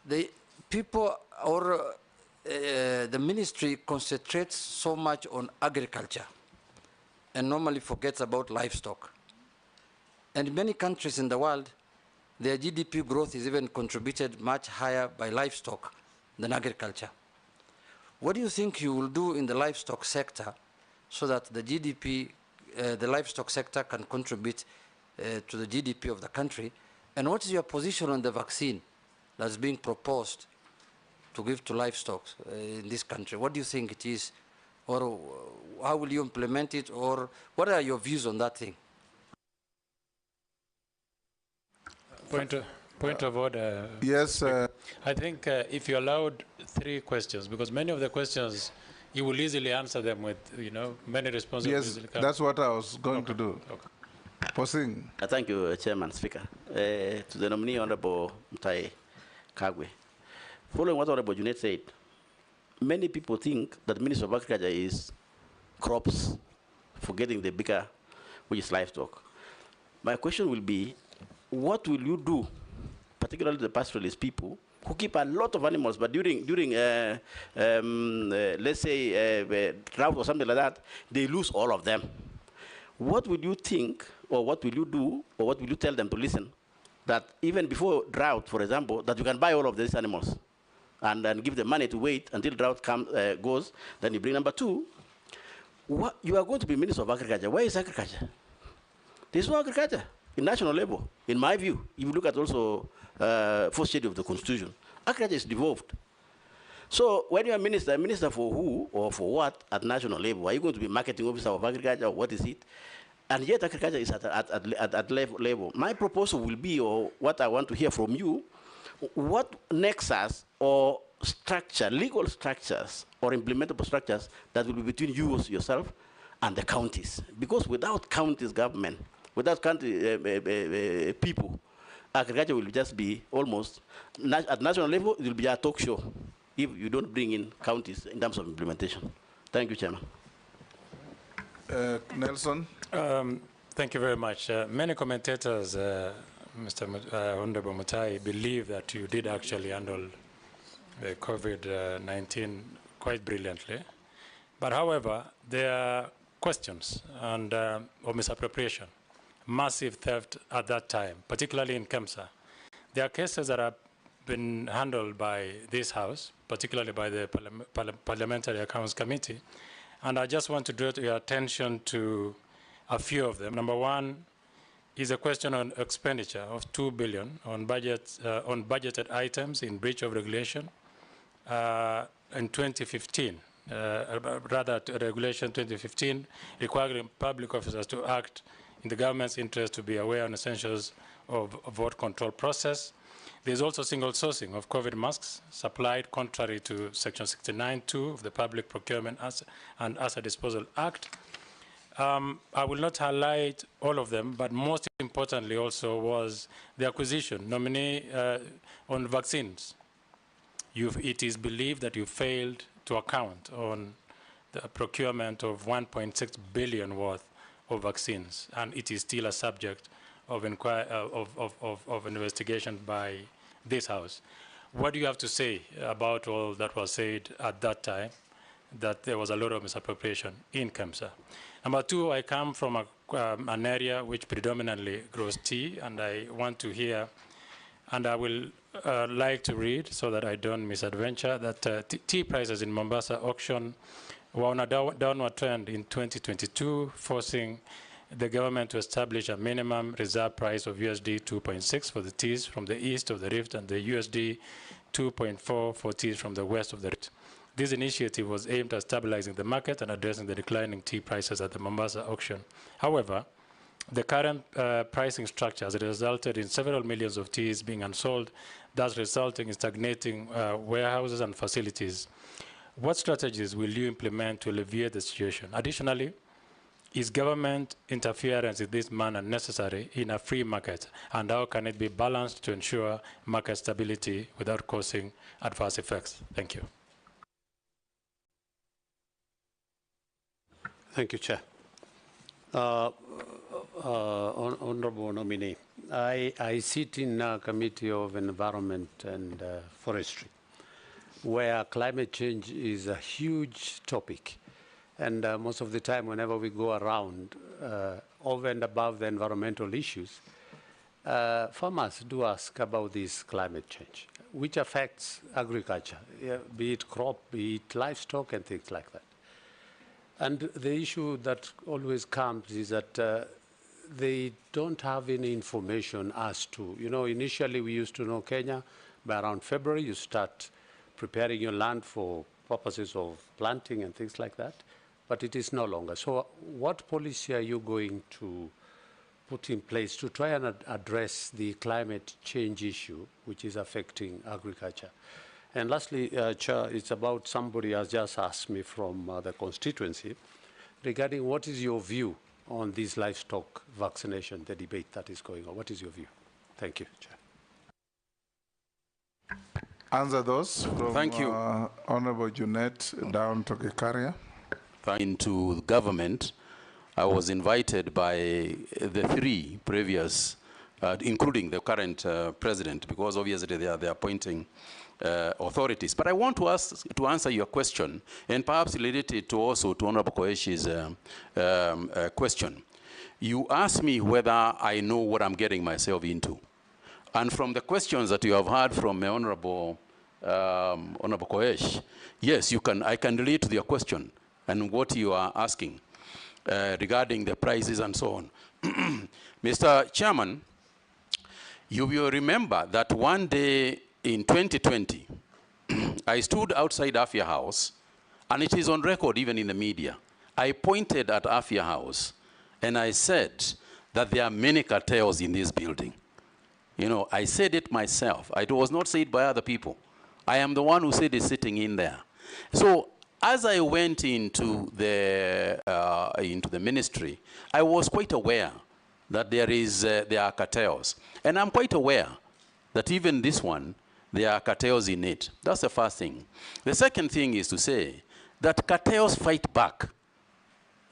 the people or the ministry concentrates so much on agriculture and normally forgets about livestock. And in many countries in the world, their GDP growth is even contributed much higher by livestock than agriculture. What do you think you will do in the livestock sector so that the GDP, the livestock sector can contribute to the GDP of the country? And what is your position on the vaccine that's being proposed to give to livestock in this country? What do you think it is? Or how will you implement it? Or what are your views on that thing? Point of order. Yes. I think if you allowed 3 questions, because many of the questions, you will easily answer them with, many responses. Yes, that's what I was going to do. Okay. Posing. Thank you, Chairman, Speaker. To the nominee, Honorable Mutahi Kagwe. Following what Honorable Junet said, many people think that the Ministry of Agriculture is crops, forgetting the bigger, which is livestock. My question will be, what will you do, particularly the pastoralist people, who keep a lot of animals, but during let's say, drought or something like that, they lose all of them. What will you think, or what will you do, or what will you tell them to listen, that even before drought, for example, that you can buy all of these animals and then give them money to wait until drought goes, then you bring number 2. You are going to be Minister of Agriculture. Where is agriculture? There's no agriculture in national level, in my view. If you look at also first schedule of the Constitution, agriculture is devolved. So when you are minister for who or for what at national level? Are you going to be marketing officer of agriculture, or what is it? And yet agriculture is at level. My proposal will be, or what I want to hear from you, what nexus or structure, legal structures or implementable structures that will be between you yourself and the counties. Because without counties government, without county people, agriculture will just be almost, at national level, it will be a talk show if you don't bring in counties in terms of implementation. Thank you, Chairman. Nelson. Thank you very much. Many commentators, Mr. Honorable Mutahi, believe that you did actually handle COVID-19 quite brilliantly. But however, there are questions and of misappropriation, massive theft at that time, particularly in Kemsa. There are cases that have been handled by this House, particularly by the Parliamentary Accounts Committee, and I just want to draw your attention to a few of them. Number 1 is a question on expenditure of 2 billion on budgeted items in breach of regulation in 2015. Rather, Regulation 2015 requiring public officers to act in the government's interest to be aware on essentials of vote control process. There's also single sourcing of COVID masks supplied contrary to Section 69(2) of the Public Procurement and Asset Disposal Act. I will not highlight all of them, but most importantly also was the acquisition, nominee on vaccines. It is believed that you failed to account on the procurement of 1.6 billion worth of vaccines, and it is still a subject of investigation by this House. What do you have to say about all that was said at that time, that there was a lot of misappropriation in KEMSA? Number two, I come from an area which predominantly grows tea, and I want to hear, and I will like to read so that I don't misadventure, that tea prices in Mombasa auction were on a downward trend in 2022, forcing the government to establish a minimum reserve price of USD 2.6 for the teas from the east of the rift and the USD 2.4 for teas from the west of the rift. This initiative was aimed at stabilizing the market and addressing the declining tea prices at the Mombasa auction. However, the current pricing structure has resulted in several millions of teas being unsold, thus resulting in stagnating warehouses and facilities. What strategies will you implement to alleviate the situation? Additionally, is government interference in this manner necessary in a free market, and how can it be balanced to ensure market stability without causing adverse effects? Thank you. Thank you, Chair. Honorable nominee, I sit in a Committee of Environment and Forestry, where climate change is a huge topic. And most of the time, whenever we go around, over and above the environmental issues, farmers do ask about this climate change, which affects agriculture, be it crop, be it livestock, and things like that. And the issue that always comes is that they don't have any information as to, initially we used to know Kenya, by around February, you start preparing your land for purposes of planting and things like that. But it is no longer. So what policy are you going to put in place to try and address the climate change issue, which is affecting agriculture? And lastly, Chair, it's about somebody has just asked me from the constituency regarding what is your view on this livestock vaccination, the debate that is going on. What is your view? Thank you, Chair. Answer those from Thank you. Honorable Junet down to Gekaria. Into government, I was invited by the three previous, including the current president, because obviously they are appointing authorities. But I want to answer your question, and perhaps related to also to Honorable Koeshi's question. You asked me whether I know what I'm getting myself into. And from the questions that you have heard from Honorable Koesh, yes, I can relate to your question and what you are asking regarding the prices and so on. Mr. Chairman, you will remember that one day in 2020, I stood outside Afia House, and it is on record even in the media. I pointed at Afia House, and I said that there are many cartels in this building. I said it myself. It was not said by other people. I am the one who said it sitting in there. So as I went into the ministry, I was quite aware that there are cartels. And I'm quite aware that even this one, there are cartels in it. That's the first thing. The second thing is to say that cartels fight back.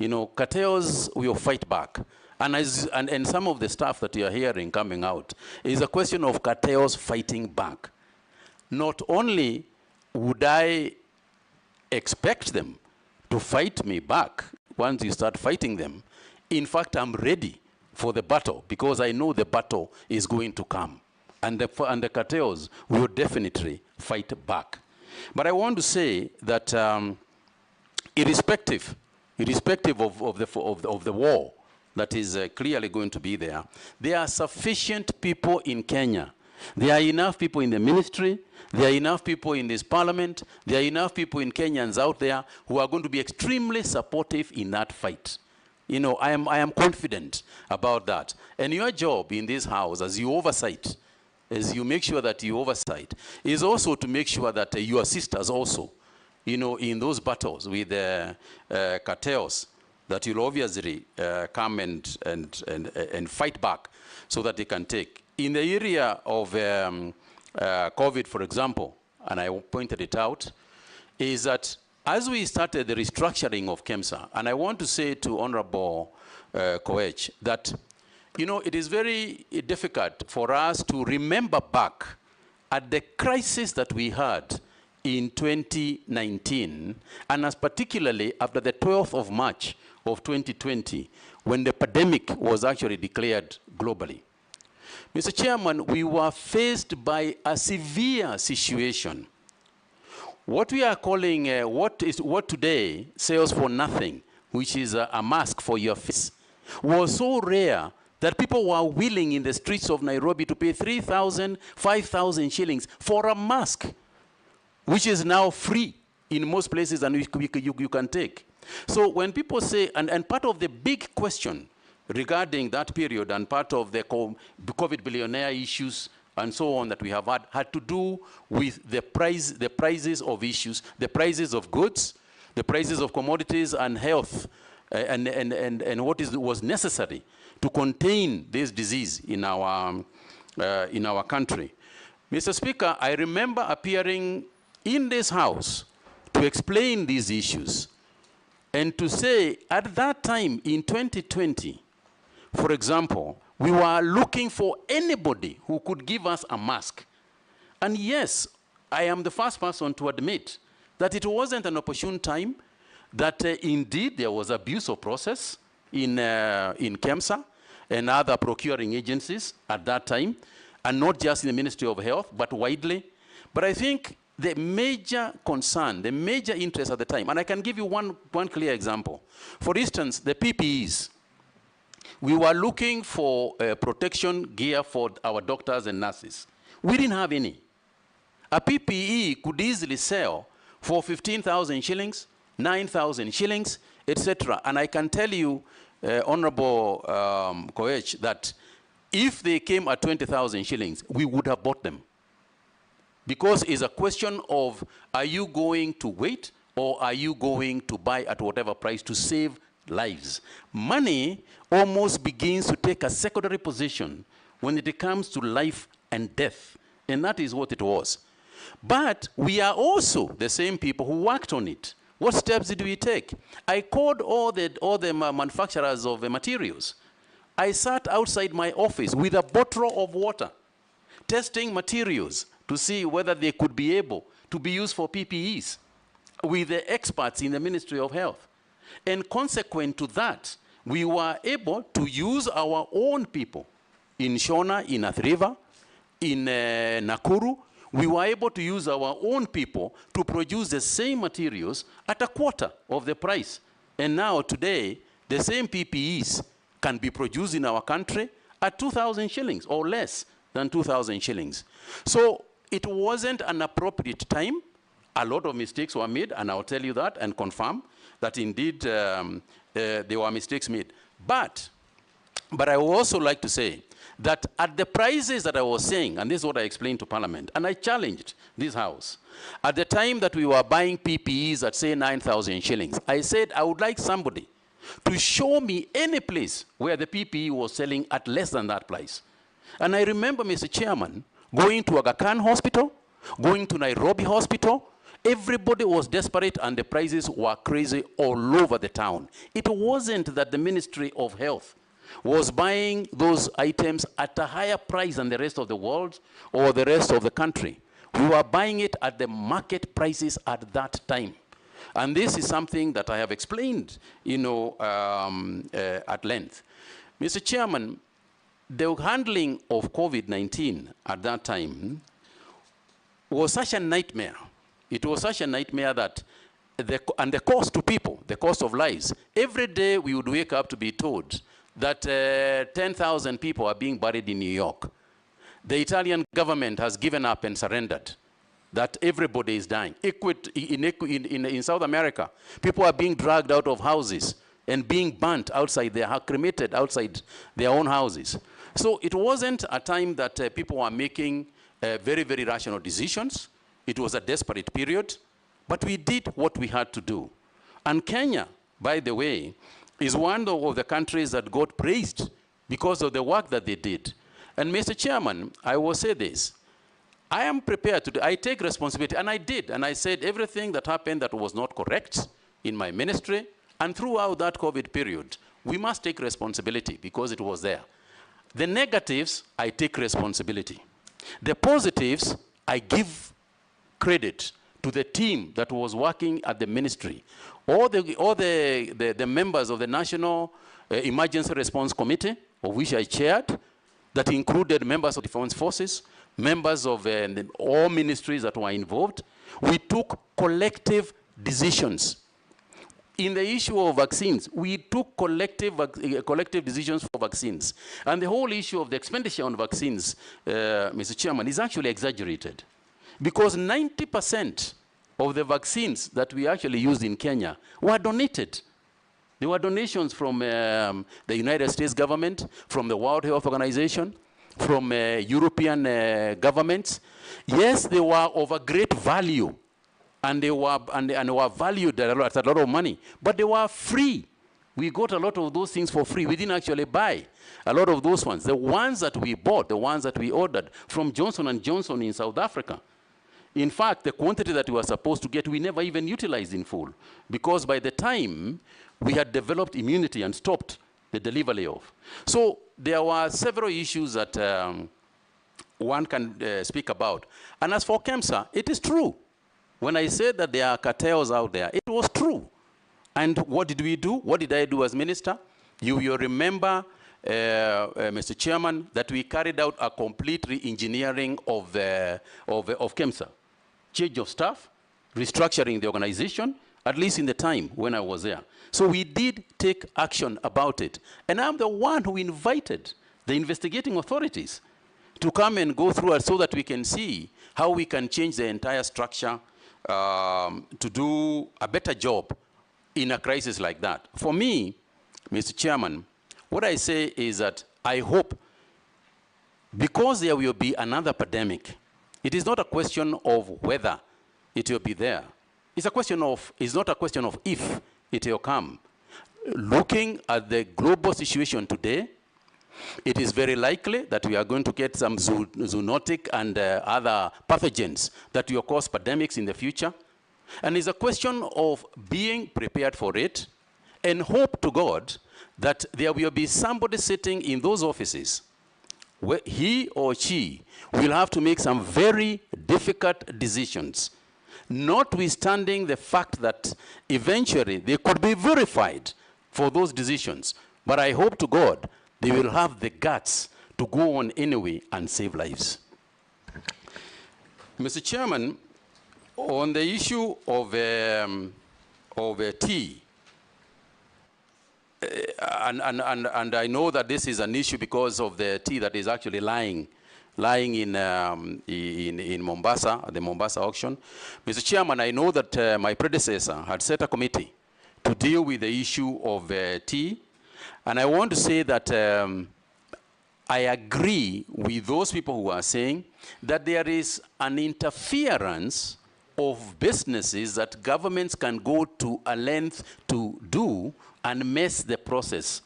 Cartels will fight back. And some of the stuff that you are hearing coming out is a question of cartels fighting back. Not only would I expect them to fight me back once you start fighting them, in fact, I'm ready for the battle because I know the battle is going to come. And the cartels will definitely fight back. But I want to say that irrespective of the war that is clearly going to be there, there are sufficient people in Kenya. There are enough people in the ministry, there are enough people in this parliament, there are enough people in Kenyans out there who are going to be extremely supportive in that fight. I am confident about that. And your job in this house, as you oversight as you make sure that you oversight, is also to make sure that you assist us also, you know, in those battles with cartels, that you'll obviously come and fight back so that they can take. In the area of COVID, for example, and I pointed it out, is that as we started the restructuring of KEMSA, and I want to say to Honorable Koech that, you know, it is very difficult for us to remember back at the crisis that we had in 2019, and as particularly after the 12th of March of 2020, when the pandemic was actually declared globally. Mr. Chairman, we were faced by a severe situation. What we are calling, what today sells for nothing, which is a mask for your face, was so rare that people were willing in the streets of Nairobi to pay 3,000, 5,000 shillings for a mask, which is now free in most places and you can take. So when people say, and part of the big question regarding that period and part of the COVID billionaire issues and so on that we have had to do with the prices of issues, the prices of goods, the prices of commodities and health, and what was necessary to contain this disease in our country. Mr. Speaker, I remember appearing in this House to explain these issues and to say at that time in 2020, for example, we were looking for anybody who could give us a mask. And yes, I am the first person to admit that it wasn't an opportune time, that indeed there was abuse of process in KEMSA and other procuring agencies at that time, and not just in the Ministry of Health, but widely. But I think the major concern, the major interest at the time, and I can give you one clear example. For instance, the PPEs. We were looking for protection gear for our doctors and nurses. We didn't have any. A PPE could easily sell for 15,000 shillings, 9,000 shillings, etc. And I can tell you, Honorable Koech, that if they came at 20,000 shillings, we would have bought them. Because it's a question of, are you going to wait or are you going to buy at whatever price to save lives? Money almost begins to take a secondary position when it comes to life and death. And that is what it was. But we are also the same people who worked on it. What steps did we take? I called all the manufacturers of the materials. I sat outside my office with a bottle of water, testing materials to see whether they could be able to be used for PPEs with the experts in the Ministry of Health. And consequent to that, we were able to use our own people in Shona, in Athi River, in Nakuru. We were able to use our own people to produce the same materials at a quarter of the price. And now today, the same PPEs can be produced in our country at 2,000 shillings or less than 2,000 shillings. So it wasn't an appropriate time. A lot of mistakes were made, and I'll tell you that and confirm that indeed there were mistakes made. But I would also like to say that at the prices that I was saying, and this is what I explained to Parliament, and I challenged this House, at the time that we were buying PPEs at, say, 9,000 shillings, I said I would like somebody to show me any place where the PPE was selling at less than that price. And I remember, Mr. Chairman, going to Aga Khan Hospital, going to Nairobi Hospital. Everybody was desperate and the prices were crazy all over the town. It wasn't that the Ministry of Health was buying those items at a higher price than the rest of the world or the rest of the country. We were buying it at the market prices at that time. And this is something that I have explained, you know, at length. Mr. Chairman, the handling of COVID-19 at that time was such a nightmare. It was such a nightmare that, and the cost to people, the cost of lives, every day we would wake up to be told that 10,000 people are being buried in New York. The Italian government has given up and surrendered, that everybody is dying. In South America, people are being dragged out of houses and being burnt outside, they are cremated outside their own houses. So it wasn't a time that people were making very, very rational decisions. It was a desperate period, but we did what we had to do. And Kenya, by the way, is one of the countries that got praised because of the work that they did. And Mr. Chairman, I will say this. I am prepared to do, I take responsibility, and I did, and I said everything that happened that was not correct in my ministry, and throughout that COVID period, we must take responsibility because it was there. The negatives, I take responsibility. The positives, I give credit to the team that was working at the ministry. All the members of the National Emergency Response Committee, of which I chaired, that included members of defense forces, members of all ministries that were involved. We took collective decisions. In the issue of vaccines, we took collective decisions for vaccines. And the whole issue of the expenditure on vaccines, Mr. Chairman, is actually exaggerated. Because 90% of the vaccines that we actually used in Kenya were donated. There were donations from the United States government, from the World Health Organization, from European governments. Yes, they were of a great value, and they were valued at a lot of money, but they were free. We got a lot of those things for free. We didn't actually buy a lot of those ones. The ones that we bought, the ones that we ordered from Johnson & Johnson in South Africa. In fact, the quantity that we were supposed to get, we never even utilized in full, because by the time we had developed immunity and stopped the delivery of. So there were several issues that one can speak about. And as for KEMSA, it is true. When I said that there are cartels out there, it was true. And what did we do? What did I do as minister? You remember, Mr. Chairman, that we carried out a complete re-engineering of KEMSA. Change of staff, restructuring the organization, at least in the time when I was there. So we did take action about it. And I'm the one who invited the investigating authorities to come and go through it so that we can see how we can change the entire structure to do a better job in a crisis like that. For me, Mr. Chairman, what I say is that I hope, because there will be another pandemic, it is not a question of whether it will be there. It's not a question of if it will come. Looking at the global situation today, it is very likely that we are going to get some zoonotic and other pathogens that will cause pandemics in the future. And it's a question of being prepared for it and hope to God that there will be somebody sitting in those offices where he or she will have to make some very difficult decisions, notwithstanding the fact that eventually they could be verified for those decisions. But I hope to God they will have the guts to go on anyway and save lives. Mr. Chairman, on the issue of tea, and I know that this is an issue because of the tea that is actually lying in Mombasa, at the Mombasa auction. Mr. Chairman, I know that my predecessor had set a committee to deal with the issue of tea. And I want to say that I agree with those people who are saying that there is an interference of businesses that governments can go to a length to do and mess the process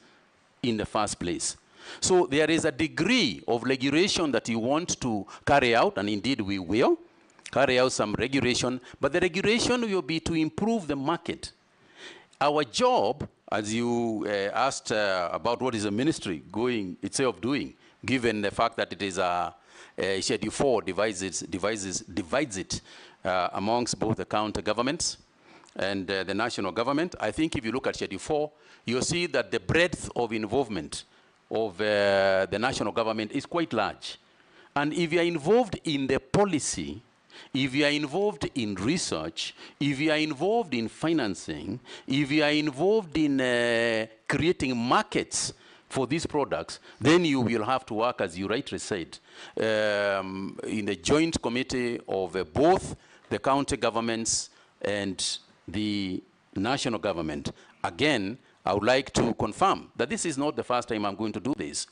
in the first place. So there is a degree of regulation that you want to carry out, and indeed we will carry out some regulation, but the regulation will be to improve the market. Our job, as you asked about what is the ministry going itself doing, given the fact that it is a Schedule 4 divides it amongst both the county governments and the national government. I think if you look at Schedule 4, you'll see that the breadth of involvement of the national government is quite large. And if you are involved in the policy, if you are involved in research, if you are involved in financing, if you are involved in creating markets for these products, then you will have to work, as you rightly said, in the joint committee of both the county governments and the national government. Again, I would like to confirm that this is not the first time I'm going to do this.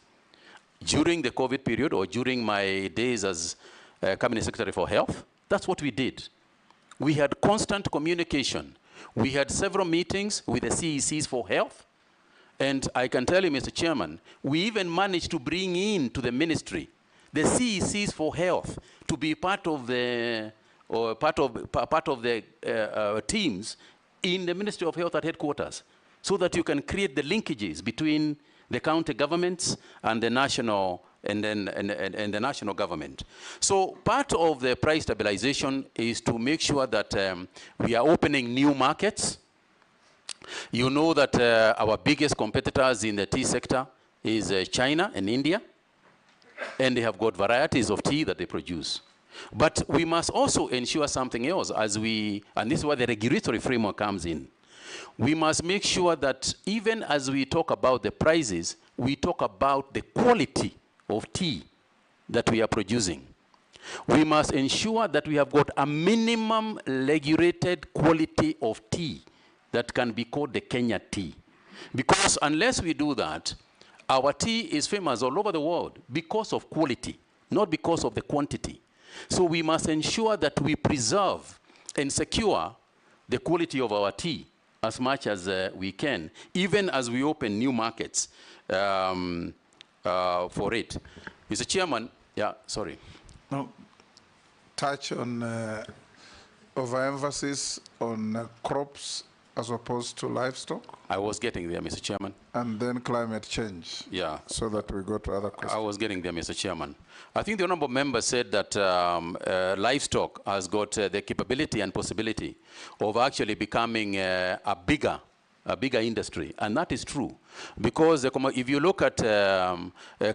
during the COVID period or during my days as Cabinet Secretary for Health. That's what we did. We had constant communication. We had several meetings with the CECs for health. And I can tell you, Mr. Chairman, we even managed to bring in to the ministry the CECs for health to be part of the teams in the Ministry of Health at headquarters, so that you can create the linkages between the county governments and the national and the national government. So part of the price stabilization is to make sure that we are opening new markets. You know that our biggest competitors in the tea sector is China and India, and they have got varieties of tea that they produce. But we must also ensure something else and this is where the regulatory framework comes in. We must make sure that even as we talk about the prices, we talk about the quality of tea that we are producing. We must ensure that we have got a minimum regulated quality of tea that can be called the Kenya tea. Because unless we do that, our tea is famous all over the world because of quality, not because of the quantity. So we must ensure that we preserve and secure the quality of our tea as much as we can, even as we open new markets for it. Mr. Chairman, sorry. No, touch on overemphasis on crops as opposed to livestock. I was getting there, Mr. Chairman. And then climate change. Yeah. So that we go to other questions. I was getting there, Mr. Chairman. I think the honorable member said that livestock has got the capability and possibility of actually becoming a bigger industry, and that is true. Because if you look at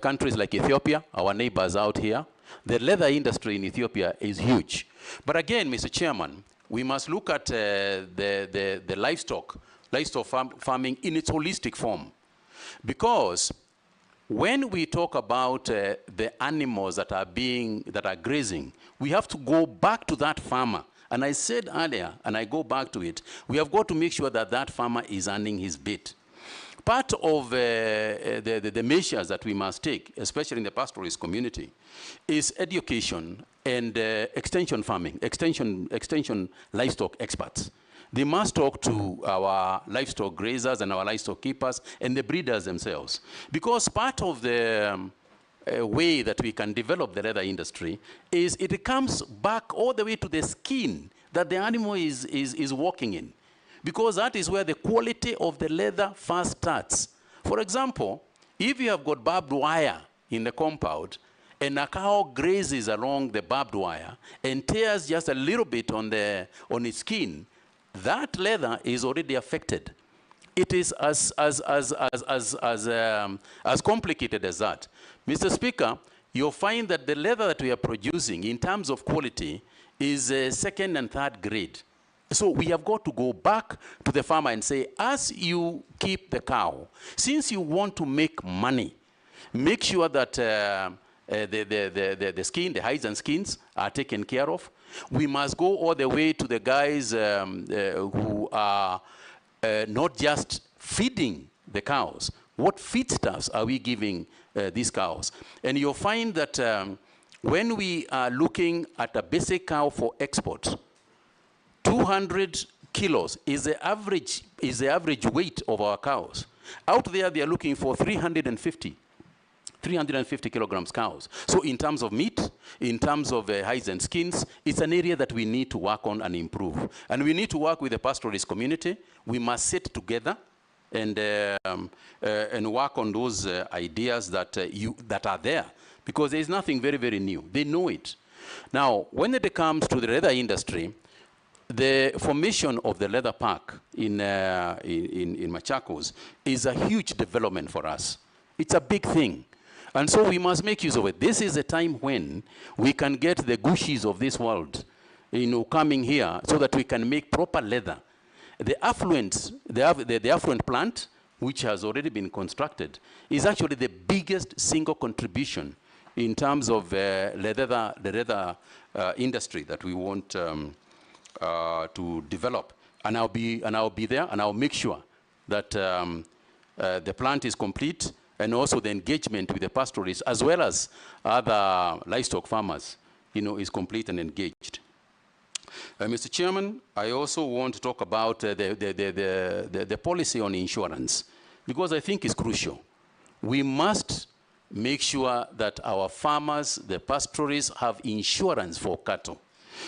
countries like Ethiopia, our neighbors out here, the leather industry in Ethiopia is huge. But again, Mr. Chairman, we must look at the livestock farming in its holistic form. Because when we talk about the animals that are grazing, we have to go back to that farmer. And I said earlier, and I go back to it, we have got to make sure that that farmer is earning his bit. Part of the measures that we must take, especially in the pastoralist community, is education and extension farming, extension livestock experts. They must talk to our livestock grazers and our livestock keepers and the breeders themselves. Because part of the way that we can develop the leather industry is it comes back all the way to the skin that the animal is walking in. Because that is where the quality of the leather first starts. For example, if you have got barbed wire in the compound and a cow grazes along the barbed wire and tears just a little bit on its skin, that leather is already affected. It is as complicated as that. Mr. Speaker, you'll find that the leather that we are producing in terms of quality is second and third grade. So we have got to go back to the farmer and say, as you keep the cow, since you want to make money, make sure that the skin, the hides and skins are taken care of. We must go all the way to the guys who are not just feeding the cows. What feedstuffs are we giving these cows? And you'll find that when we are looking at a basic cow for export, 200 kilos is the average weight of our cows. Out there, they are looking for 350 kilograms cows. So in terms of meat, in terms of hides and skins, it's an area that we need to work on and improve. And we need to work with the pastoralist community. We must sit together and work on those ideas that are there. Because there is nothing very, very new. They know it. Now, when it comes to the leather industry, the formation of the leather park in Machakos is a huge development for us. It's a big thing. And so we must make use of it. This is a time when we can get the Gushis of this world, coming here so that we can make proper leather. The affluent plant, which has already been constructed, is actually the biggest single contribution in terms of the leather industry that we want to develop. And I'll be there, and I'll make sure that the plant is complete and also the engagement with the pastoralists as well as other livestock farmers, is complete and engaged. Mr. Chairman, I also want to talk about the policy on insurance, because I think it's crucial. We must make sure that our farmers, the pastoralists, have insurance for cattle.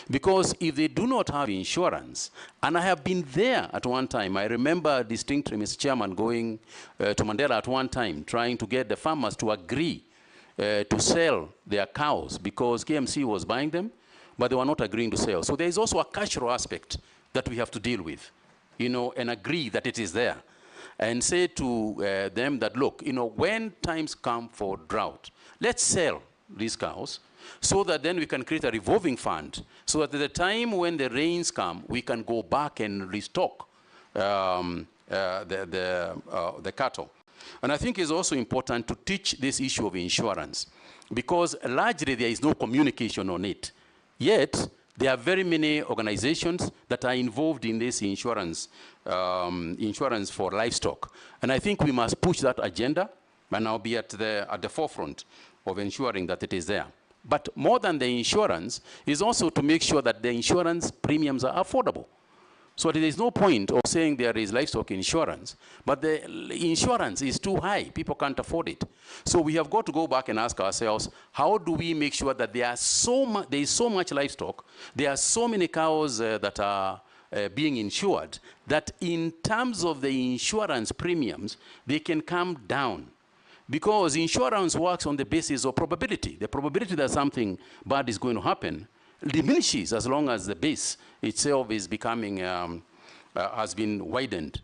Because if they do not have insurance, and I have been there at one time, I remember distinctly, Mr. Chairman, going to Mandela at one time, trying to get the farmers to agree to sell their cows because KMC was buying them, but they were not agreeing to sell. So there is also a cultural aspect that we have to deal with, and agree that it is there. And say to them that, look, when times come for drought, let's sell these cows so that then we can create a revolving fund so that at the time when the rains come, we can go back and restock the cattle. And I think it's also important to teach this issue of insurance because largely there is no communication on it. Yet, there are very many organizations that are involved in this insurance, insurance for livestock. And I think we must push that agenda, and I'll be at the forefront of ensuring that it is there. But more than the insurance is also to make sure that the insurance premiums are affordable. So there is no point of saying there is livestock insurance, but the insurance is too high. People can't afford it. So we have got to go back and ask ourselves, how do we make sure that there is so much livestock, there are so many cows that are being insured, that in terms of the insurance premiums, they can come down. Because insurance works on the basis of probability. The probability that something bad is going to happen diminishes as long as the base itself is becoming, has been widened.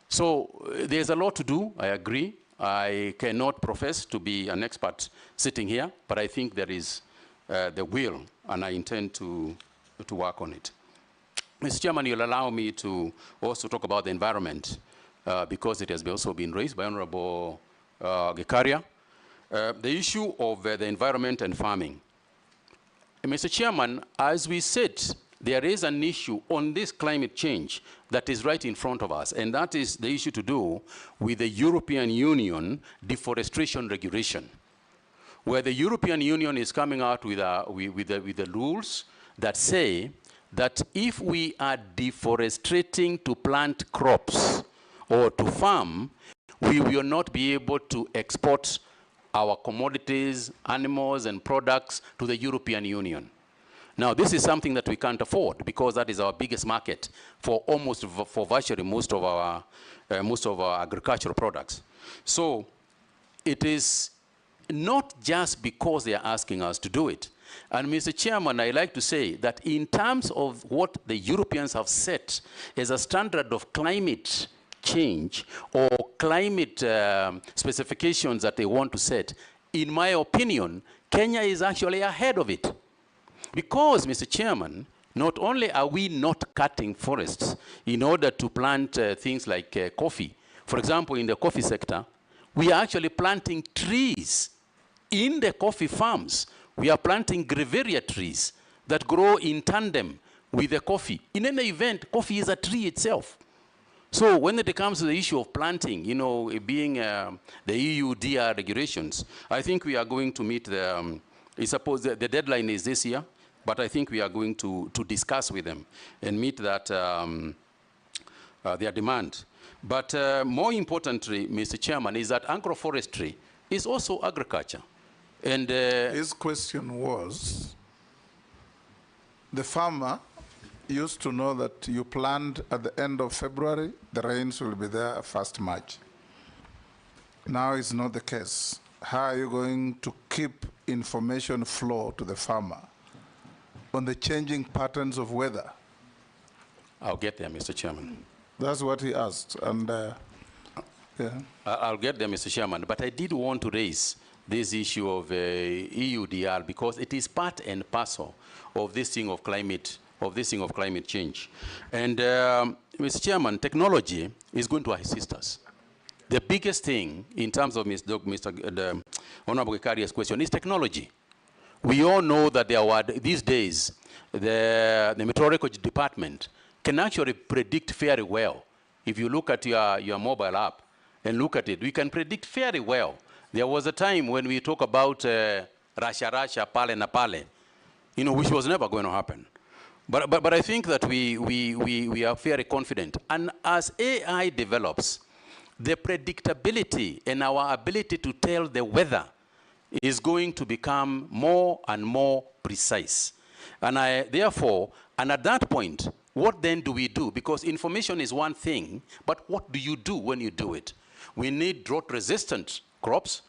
So there's a lot to do, I agree. I cannot profess to be an expert sitting here, but I think there is the will, and I intend to work on it. Mr. Chairman, you'll allow me to also talk about the environment, because it has also been raised by Honorable Gikaria. The issue of the environment and farming. Mr. Chairman, as we said, there is an issue on this climate change that is right in front of us, and that is the issue to do with the European Union deforestation regulation, where the European Union is coming out with the rules that say that if we are deforestating to plant crops or to farm, we will not be able to export our commodities, animals, and products to the European Union. Now, this is something that we can't afford because that is our biggest market for virtually most of our agricultural products. So it is not just because they are asking us to do it. And Mr. Chairman, I like to say that in terms of what the Europeans have set as a standard of climate change or climate specifications that they want to set, in my opinion, Kenya is actually ahead of it. Because, Mr. Chairman, not only are we not cutting forests in order to plant things like coffee. For example, in the coffee sector, we are actually planting trees in the coffee farms. We are planting grevillea trees that grow in tandem with the coffee. In any event, coffee is a tree itself. So when it comes to the issue of planting, being the EU DR regulations, I think we are going to meet the, I suppose the deadline is this year, but I think we are going to discuss with them and meet that, their demand. But more importantly, Mr. Chairman, is that agroforestry is also agriculture. And his question was, the farmer used to know that you planned at the end of February, the rains will be there 1st March. Now it's not the case. How are you going to keep information flow to the farmer on the changing patterns of weather? I'll get there, Mr. Chairman. That's what he asked, and yeah. I'll get there, Mr. Chairman, but I did want to raise this issue of EUDR because it is part and parcel of this thing of climate change. And Mr. Chairman, technology is going to assist us. The biggest thing in terms of the Honorable Gikaria's question is technology. We all know that these days, the meteorological department can actually predict fairly well. If you look at your mobile app and look at it, we can predict fairly well There was a time when we talk about Rasha, pale na pale, which was never going to happen. But I think that we are very confident. And as AI develops, the predictability and our ability to tell the weather is going to become more and more precise. And therefore, at that point, what then do we do? Because information is one thing, but what do you do when you do it? We need drought-resistant crops,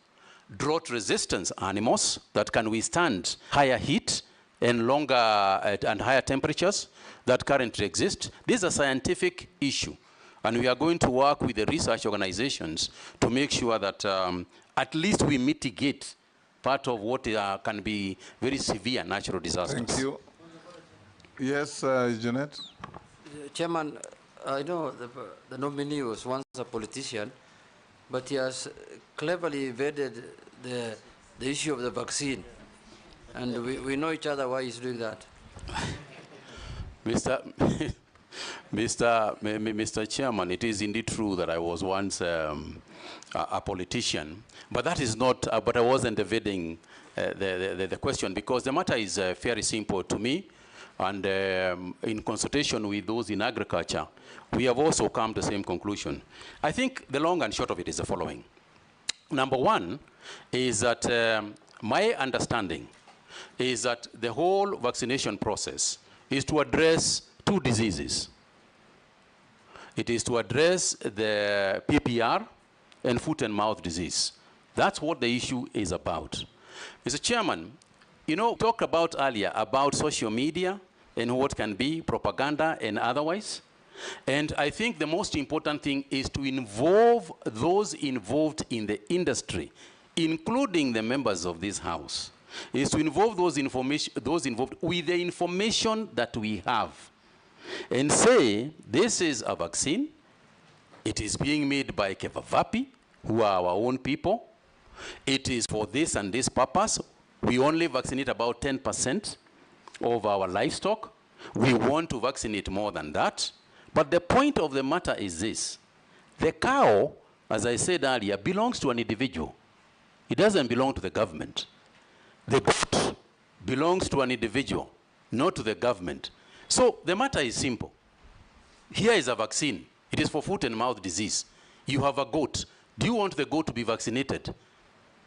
drought-resistant animals that can withstand higher heat and longer and higher temperatures that currently exist. This is a scientific issue. And we are going to work with the research organizations to make sure that at least we mitigate part of what can be very severe natural disasters. Thank you. Yes, Janet? Chairman, I know the nominee was once a politician, but he has cleverly evaded the issue of the vaccine. And we know each other why he's doing that. Mr. Chairman, it is indeed true that I was once a politician, but that is not, but I wasn't evading the question, because the matter is very simple to me, and in consultation with those in agriculture, we have also come to the same conclusion. I think the long and short of it is the following. Number one is that my understanding is that the whole vaccination process is to address two diseases. It is to address the PPR and foot and mouth disease. That's what the issue is about. Mr. Chairman, talked about earlier about social media and what can be propaganda and otherwise. And I think the most important thing is to involve those involved in the industry, including the members of this House, is to involve those involved with the information that we have. And say, this is a vaccine, it is being made by Kevavapi, who are our own people. It is for this and this purpose. We only vaccinate about 10% of our livestock. We want to vaccinate more than that. But the point of the matter is this. The cow, as I said earlier, belongs to an individual. It doesn't belong to the government. The goat belongs to an individual, not to the government. So the matter is simple. Here is a vaccine. It is for foot and mouth disease. You have a goat. Do you want the goat to be vaccinated?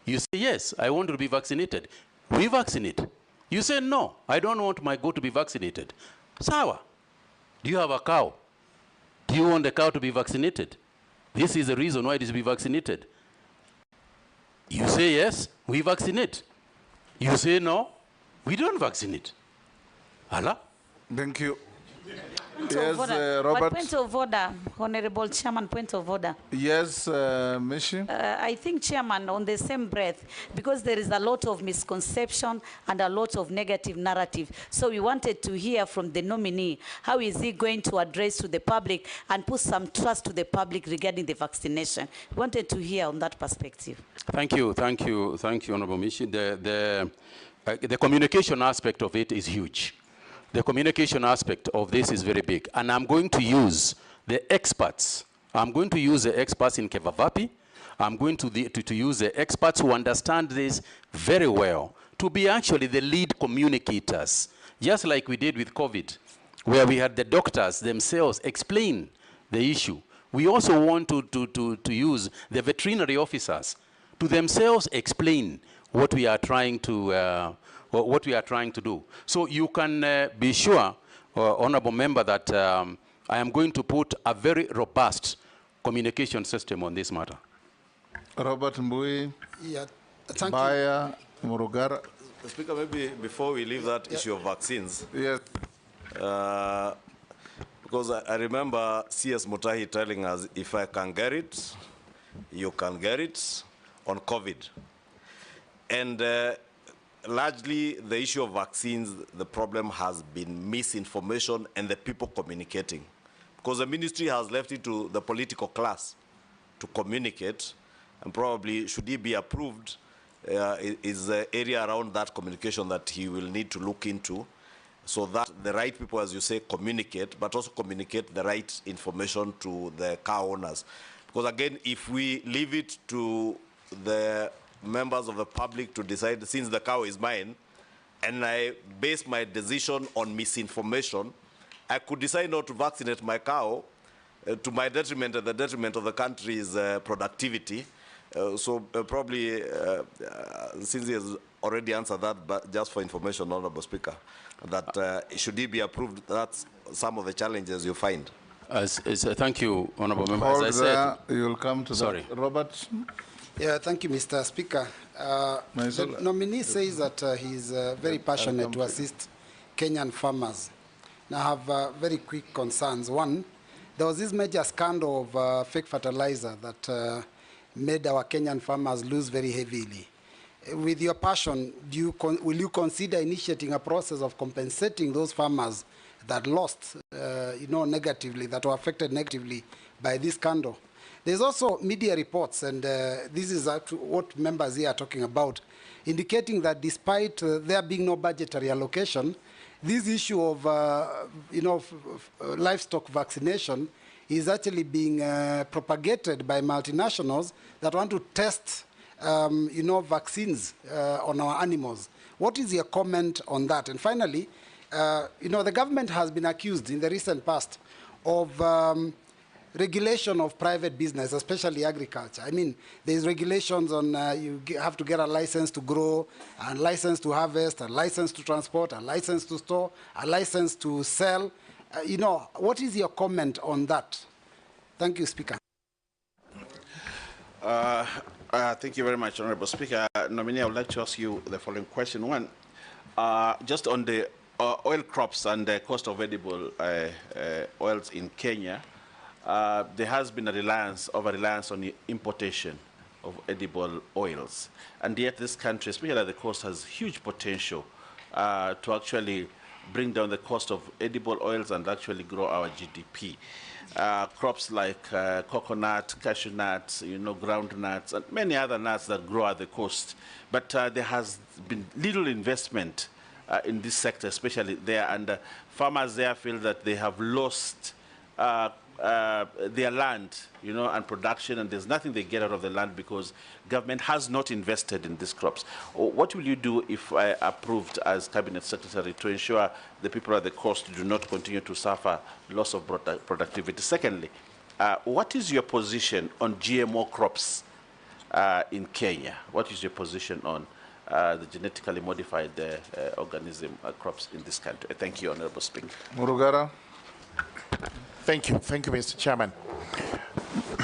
You say, yes, I want to be vaccinated. We vaccinate. You say, no, I don't want my goat to be vaccinated. Sawa. Do you have a cow? Do you want the cow to be vaccinated? This is the reason why it is to be vaccinated. You say, yes, we vaccinate. You say, no, we don't vaccinate. Allah? Thank you. Yes, Robert. Point of order, Honorable Chairman, point of order. Yes, Mishi. I think, Chairman, on the same breath, because there is a lot of misconception and a lot of negative narrative, so we wanted to hear from the nominee, how is he going to address to the public and put some trust to the public regarding the vaccination? We wanted to hear on that perspective. Thank you, Honorable Mishi. The communication aspect of it is huge. The communication aspect of this is very big. And I'm going to use the experts. I'm going to use the experts in Kevavapi. I'm going to use the experts who understand this very well to be actually the lead communicators, just like we did with COVID, where we had the doctors themselves explain the issue. We also want to use the veterinary officers to themselves explain what we are trying to do. So you can be sure, Honorable Member, that I am going to put a very robust communication system on this matter. Robert Mbui, yeah, thank Baya, Murugara. Speaker, maybe before we leave that issue of vaccines, yes. Because I remember CS Mutahi telling us, if I can get it, you can get it on COVID. And largely, the issue of vaccines, the problem has been misinformation and the people communicating. Because the ministry has left it to the political class to communicate, and probably, should he be approved, is the area around that communication that he will need to look into, so that the right people, as you say, communicate, but also communicate the right information to the cow owners. Because again, if we leave it to the members of the public to decide, since the cow is mine, and I base my decision on misinformation, I could decide not to vaccinate my cow to my detriment and the detriment of the country's productivity. Probably, since he has already answered that, but just for information, Honorable Speaker, that should he be approved, that's some of the challenges you find. Thank you, Honorable Member. Hold As I said, you'll come to sorry. that. Robert? Yeah, thank you, Mr. Speaker. The nominee says that he is very passionate to assist Kenyan farmers. Now, I have very quick concerns. One, there was this major scandal of fake fertilizer that made our Kenyan farmers lose very heavily. With your passion, will you consider initiating a process of compensating those farmers that lost, negatively, that were affected negatively by this scandal? There's also media reports, and this is what members here are talking about, indicating that despite there being no budgetary allocation, this issue of, livestock vaccination is actually being propagated by multinationals that want to test, vaccines on our animals. What is your comment on that? And finally, the government has been accused in the recent past of regulation of private business, especially agriculture. I mean, there's regulations on you have to get a license to grow, a license to harvest, a license to transport, a license to store, a license to sell. What is your comment on that? Thank you, Speaker. Thank you very much, Honorable Speaker. Nominee, I would like to ask you the following question. One, just on the oil crops and the cost of edible oils in Kenya, there has been a over-reliance on the importation of edible oils. And yet this country, especially at the coast, has huge potential to actually bring down the cost of edible oils and actually grow our GDP. Crops like coconut, cashew nuts, ground nuts, and many other nuts that grow at the coast. But there has been little investment in this sector, especially there, and farmers there feel that they have lost their land, and production, and there's nothing they get out of the land because government has not invested in these crops. What will you do if approved as Cabinet Secretary to ensure the people at the coast do not continue to suffer loss of productivity? Secondly, what is your position on GMO crops in Kenya? What is your position on the genetically modified organism crops in this country? Thank you, Honorable Speaker. Murugara. Thank you, Mr. Chairman.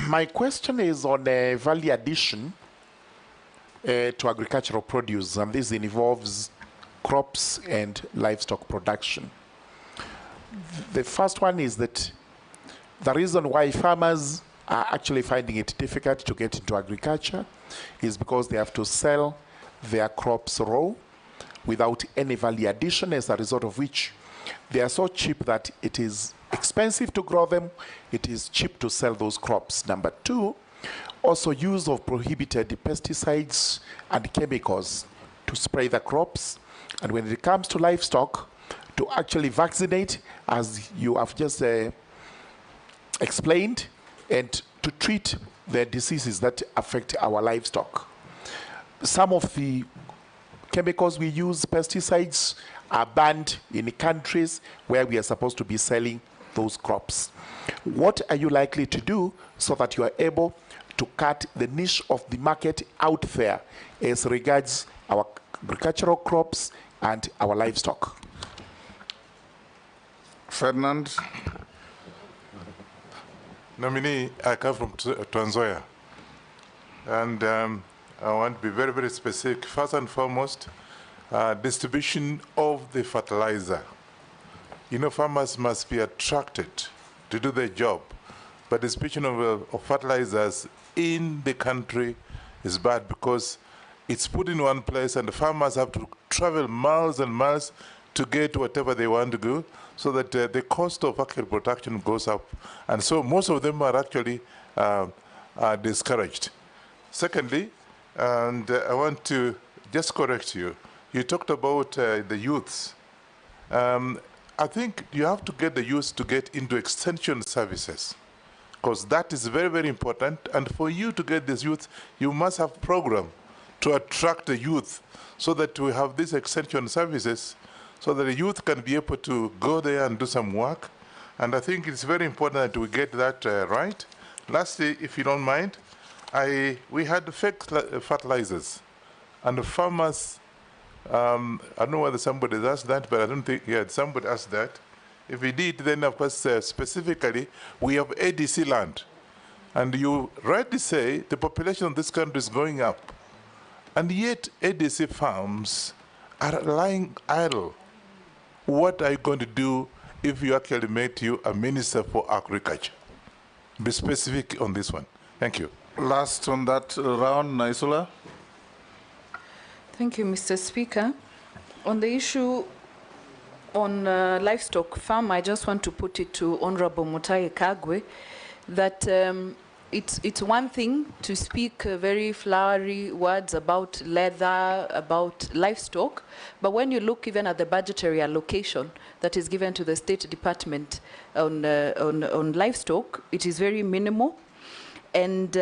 My question is on value addition to agricultural produce, and this involves crops and livestock production. The first one is that the reason why farmers are actually finding it difficult to get into agriculture is because they have to sell their crops raw without any value addition, as a result of which they are so cheap that it is expensive to grow them, it is cheap to sell those crops. Number two, also use of prohibited pesticides and chemicals to spray the crops. And when it comes to livestock, to actually vaccinate, as you have just explained, and to treat the diseases that affect our livestock. Some of the chemicals we use, pesticides, are banned in countries where we are supposed to be selling those crops. What are you likely to do so that you are able to cut the niche of the market out there as regards our agricultural crops and our livestock? Ferdinand. Nominee, I come from Tanzania, and I want to be very, very specific. First and foremost, distribution of the fertilizer. Farmers must be attracted to do their job, but the distribution of fertilizers in the country is bad because it's put in one place and the farmers have to travel miles and miles to get whatever they want to go, so that the cost of actual production goes up. And so most of them are actually discouraged. Secondly, and I want to just correct you, you talked about the youths. I think you have to get the youth to get into extension services, because that is very, very important. And for you to get this youth, you must have program to attract the youth so that we have these extension services so that the youth can be able to go there and do some work. And I think it's very important that we get that right. Lastly, if you don't mind, we had fake fertilizers, and the farmers, I don't know whether somebody asked that, but I don't think, yeah, somebody asked that. If we did, then of course, specifically, we have ADC land. And you rightly say the population of this country is going up. And yet ADC farms are lying idle. What are you going to do if you actually make you a minister for agriculture? Be specific on this one. Thank you. Last on that round, Naisula. Thank you, Mr. Speaker. On the issue on livestock farm, I just want to put it to Honorable Mutahi Kagwe that it's one thing to speak very flowery words about leather, about livestock, but when you look even at the budgetary allocation that is given to the State Department on livestock, it is very minimal. And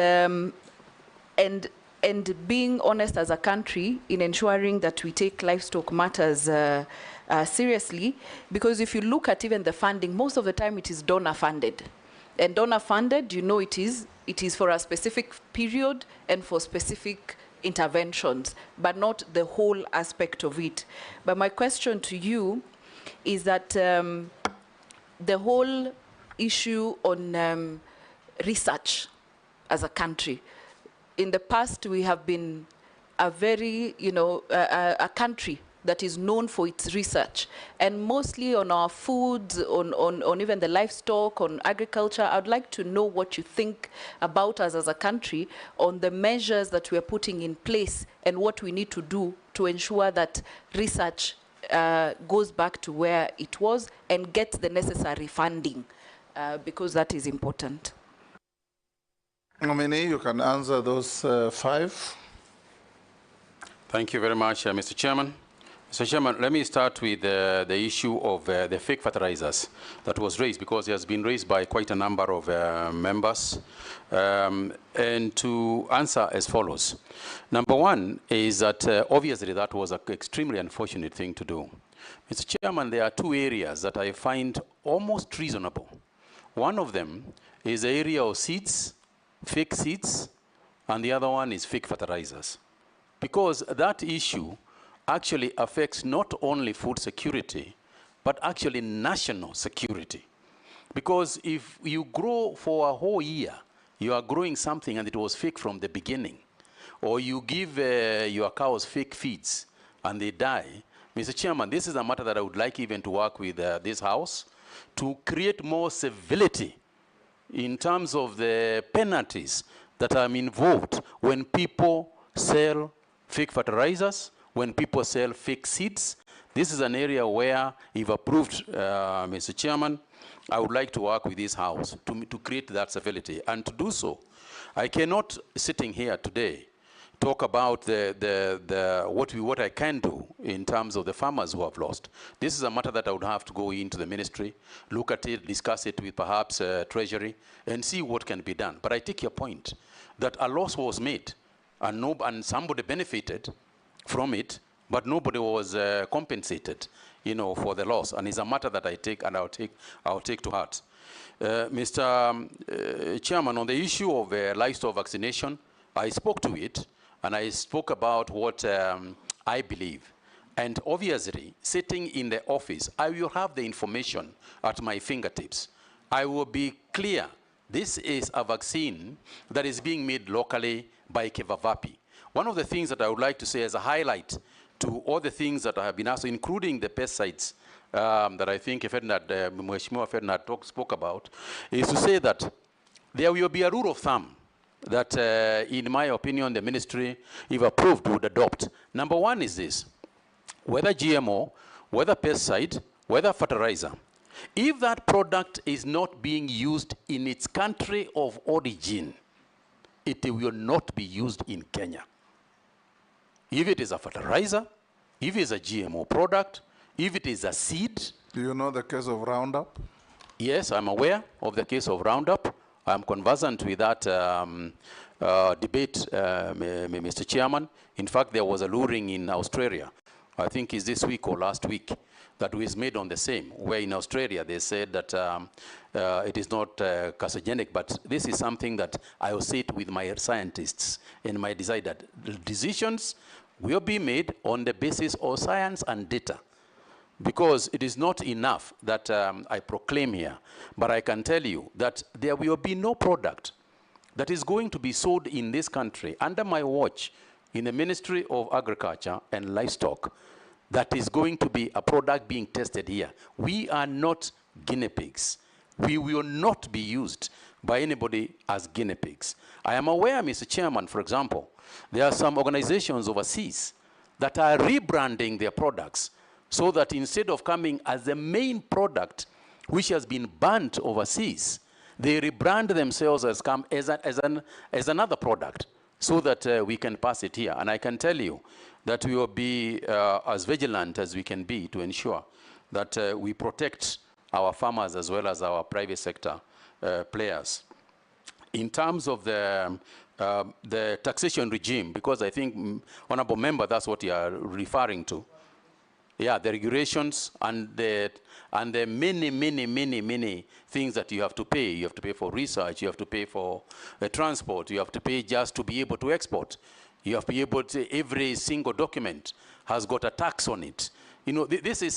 being honest as a country in ensuring that we take livestock matters seriously, because if you look at even the funding, most of the time it is donor funded. And donor funded, you know, it is for a specific period and for specific interventions, but not the whole aspect of it. But my question to you is that the whole issue on research as a country, in the past we have been a very, a country that is known for its research, and mostly on our foods, on even the livestock, on agriculture. I'd like to know what you think about us as a country on the measures that we are putting in place and what we need to do to ensure that research goes back to where it was and gets the necessary funding, because that is important. Nominee, you can answer those 5. Thank you very much, Mr. Chairman. Mr. Chairman, let me start with the issue of the fake fertilizers that was raised, because it has been raised by quite a number of members. And to answer as follows. Number one is that obviously that was an extremely unfortunate thing to do. Mr. Chairman, there are 2 areas that I find almost treasonable. One of them is the area of seeds, fake seeds, and the other one is fake fertilizers. Because that issue actually affects not only food security, but actually national security. Because if you grow for a whole year, you are growing something and it was fake from the beginning, or you give your cows fake feeds and they die, Mr. Chairman, this is a matter that I would like even to work with this House to create more civility in terms of the penalties that are involved when people sell fake fertilizers, when people sell fake seeds. This is an area where, if approved, Mr. Chairman, I would like to work with this House to create that civility. And to do so, I cannot, sitting here today, talk about what I can do in terms of the farmers who have lost. This is a matter that I would have to go into the ministry, look at it, discuss it with perhaps Treasury, and see what can be done. But I take your point that a loss was made, and somebody benefited from it, but nobody was compensated, for the loss. And it's a matter that I take and I'll take to heart. Mr. Chairman, on the issue of livestock vaccination, I spoke to it, and I spoke about what I believe. And obviously, sitting in the office, I will have the information at my fingertips. I will be clear, this is a vaccine that is being made locally by Kevavapi. One of the things that I would like to say as a highlight to all the things that I have been asked, including the pesticides that I think Mheshimiwa Ferdinand spoke about, is to say that there will be a rule of thumb that, in my opinion, the ministry, if approved, would adopt. Number one is this: whether GMO, whether pesticide, whether fertilizer, if that product is not being used in its country of origin, it will not be used in Kenya. If it is a fertilizer, if it is a GMO product, if it is a seed. Do you know the case of Roundup? Yes, I'm aware of the case of Roundup. I'm conversant with that debate, Mr. Chairman. In fact, there was a luring in Australia, I think it's this week or last week, that was made on the same, where in Australia they said that it is not carcinogenic, but this is something that I will sit with my scientists and my decided decisions will be made on the basis of science and data. Because it is not enough that I proclaim here, but I can tell you that there will be no product that is going to be sold in this country under my watch in the Ministry of Agriculture and Livestock that is going to be a product being tested here. We are not guinea pigs. We will not be used by anybody as guinea pigs. I am aware, Mr. Chairman, for example, there are some organizations overseas that are rebranding their products so that instead of coming as the main product which has been banned overseas, they rebrand themselves as another product so that we can pass it here. And I can tell you that we will be as vigilant as we can be to ensure that we protect our farmers as well as our private sector players. In terms of the taxation regime, because I think, Honorable Member, that's what you are referring to. Yeah, the regulations and the many things that you have to pay. You have to pay for research, you have to pay for transport, you have to pay just to be able to export. You have to be able to, every single document has got a tax on it. You know, this is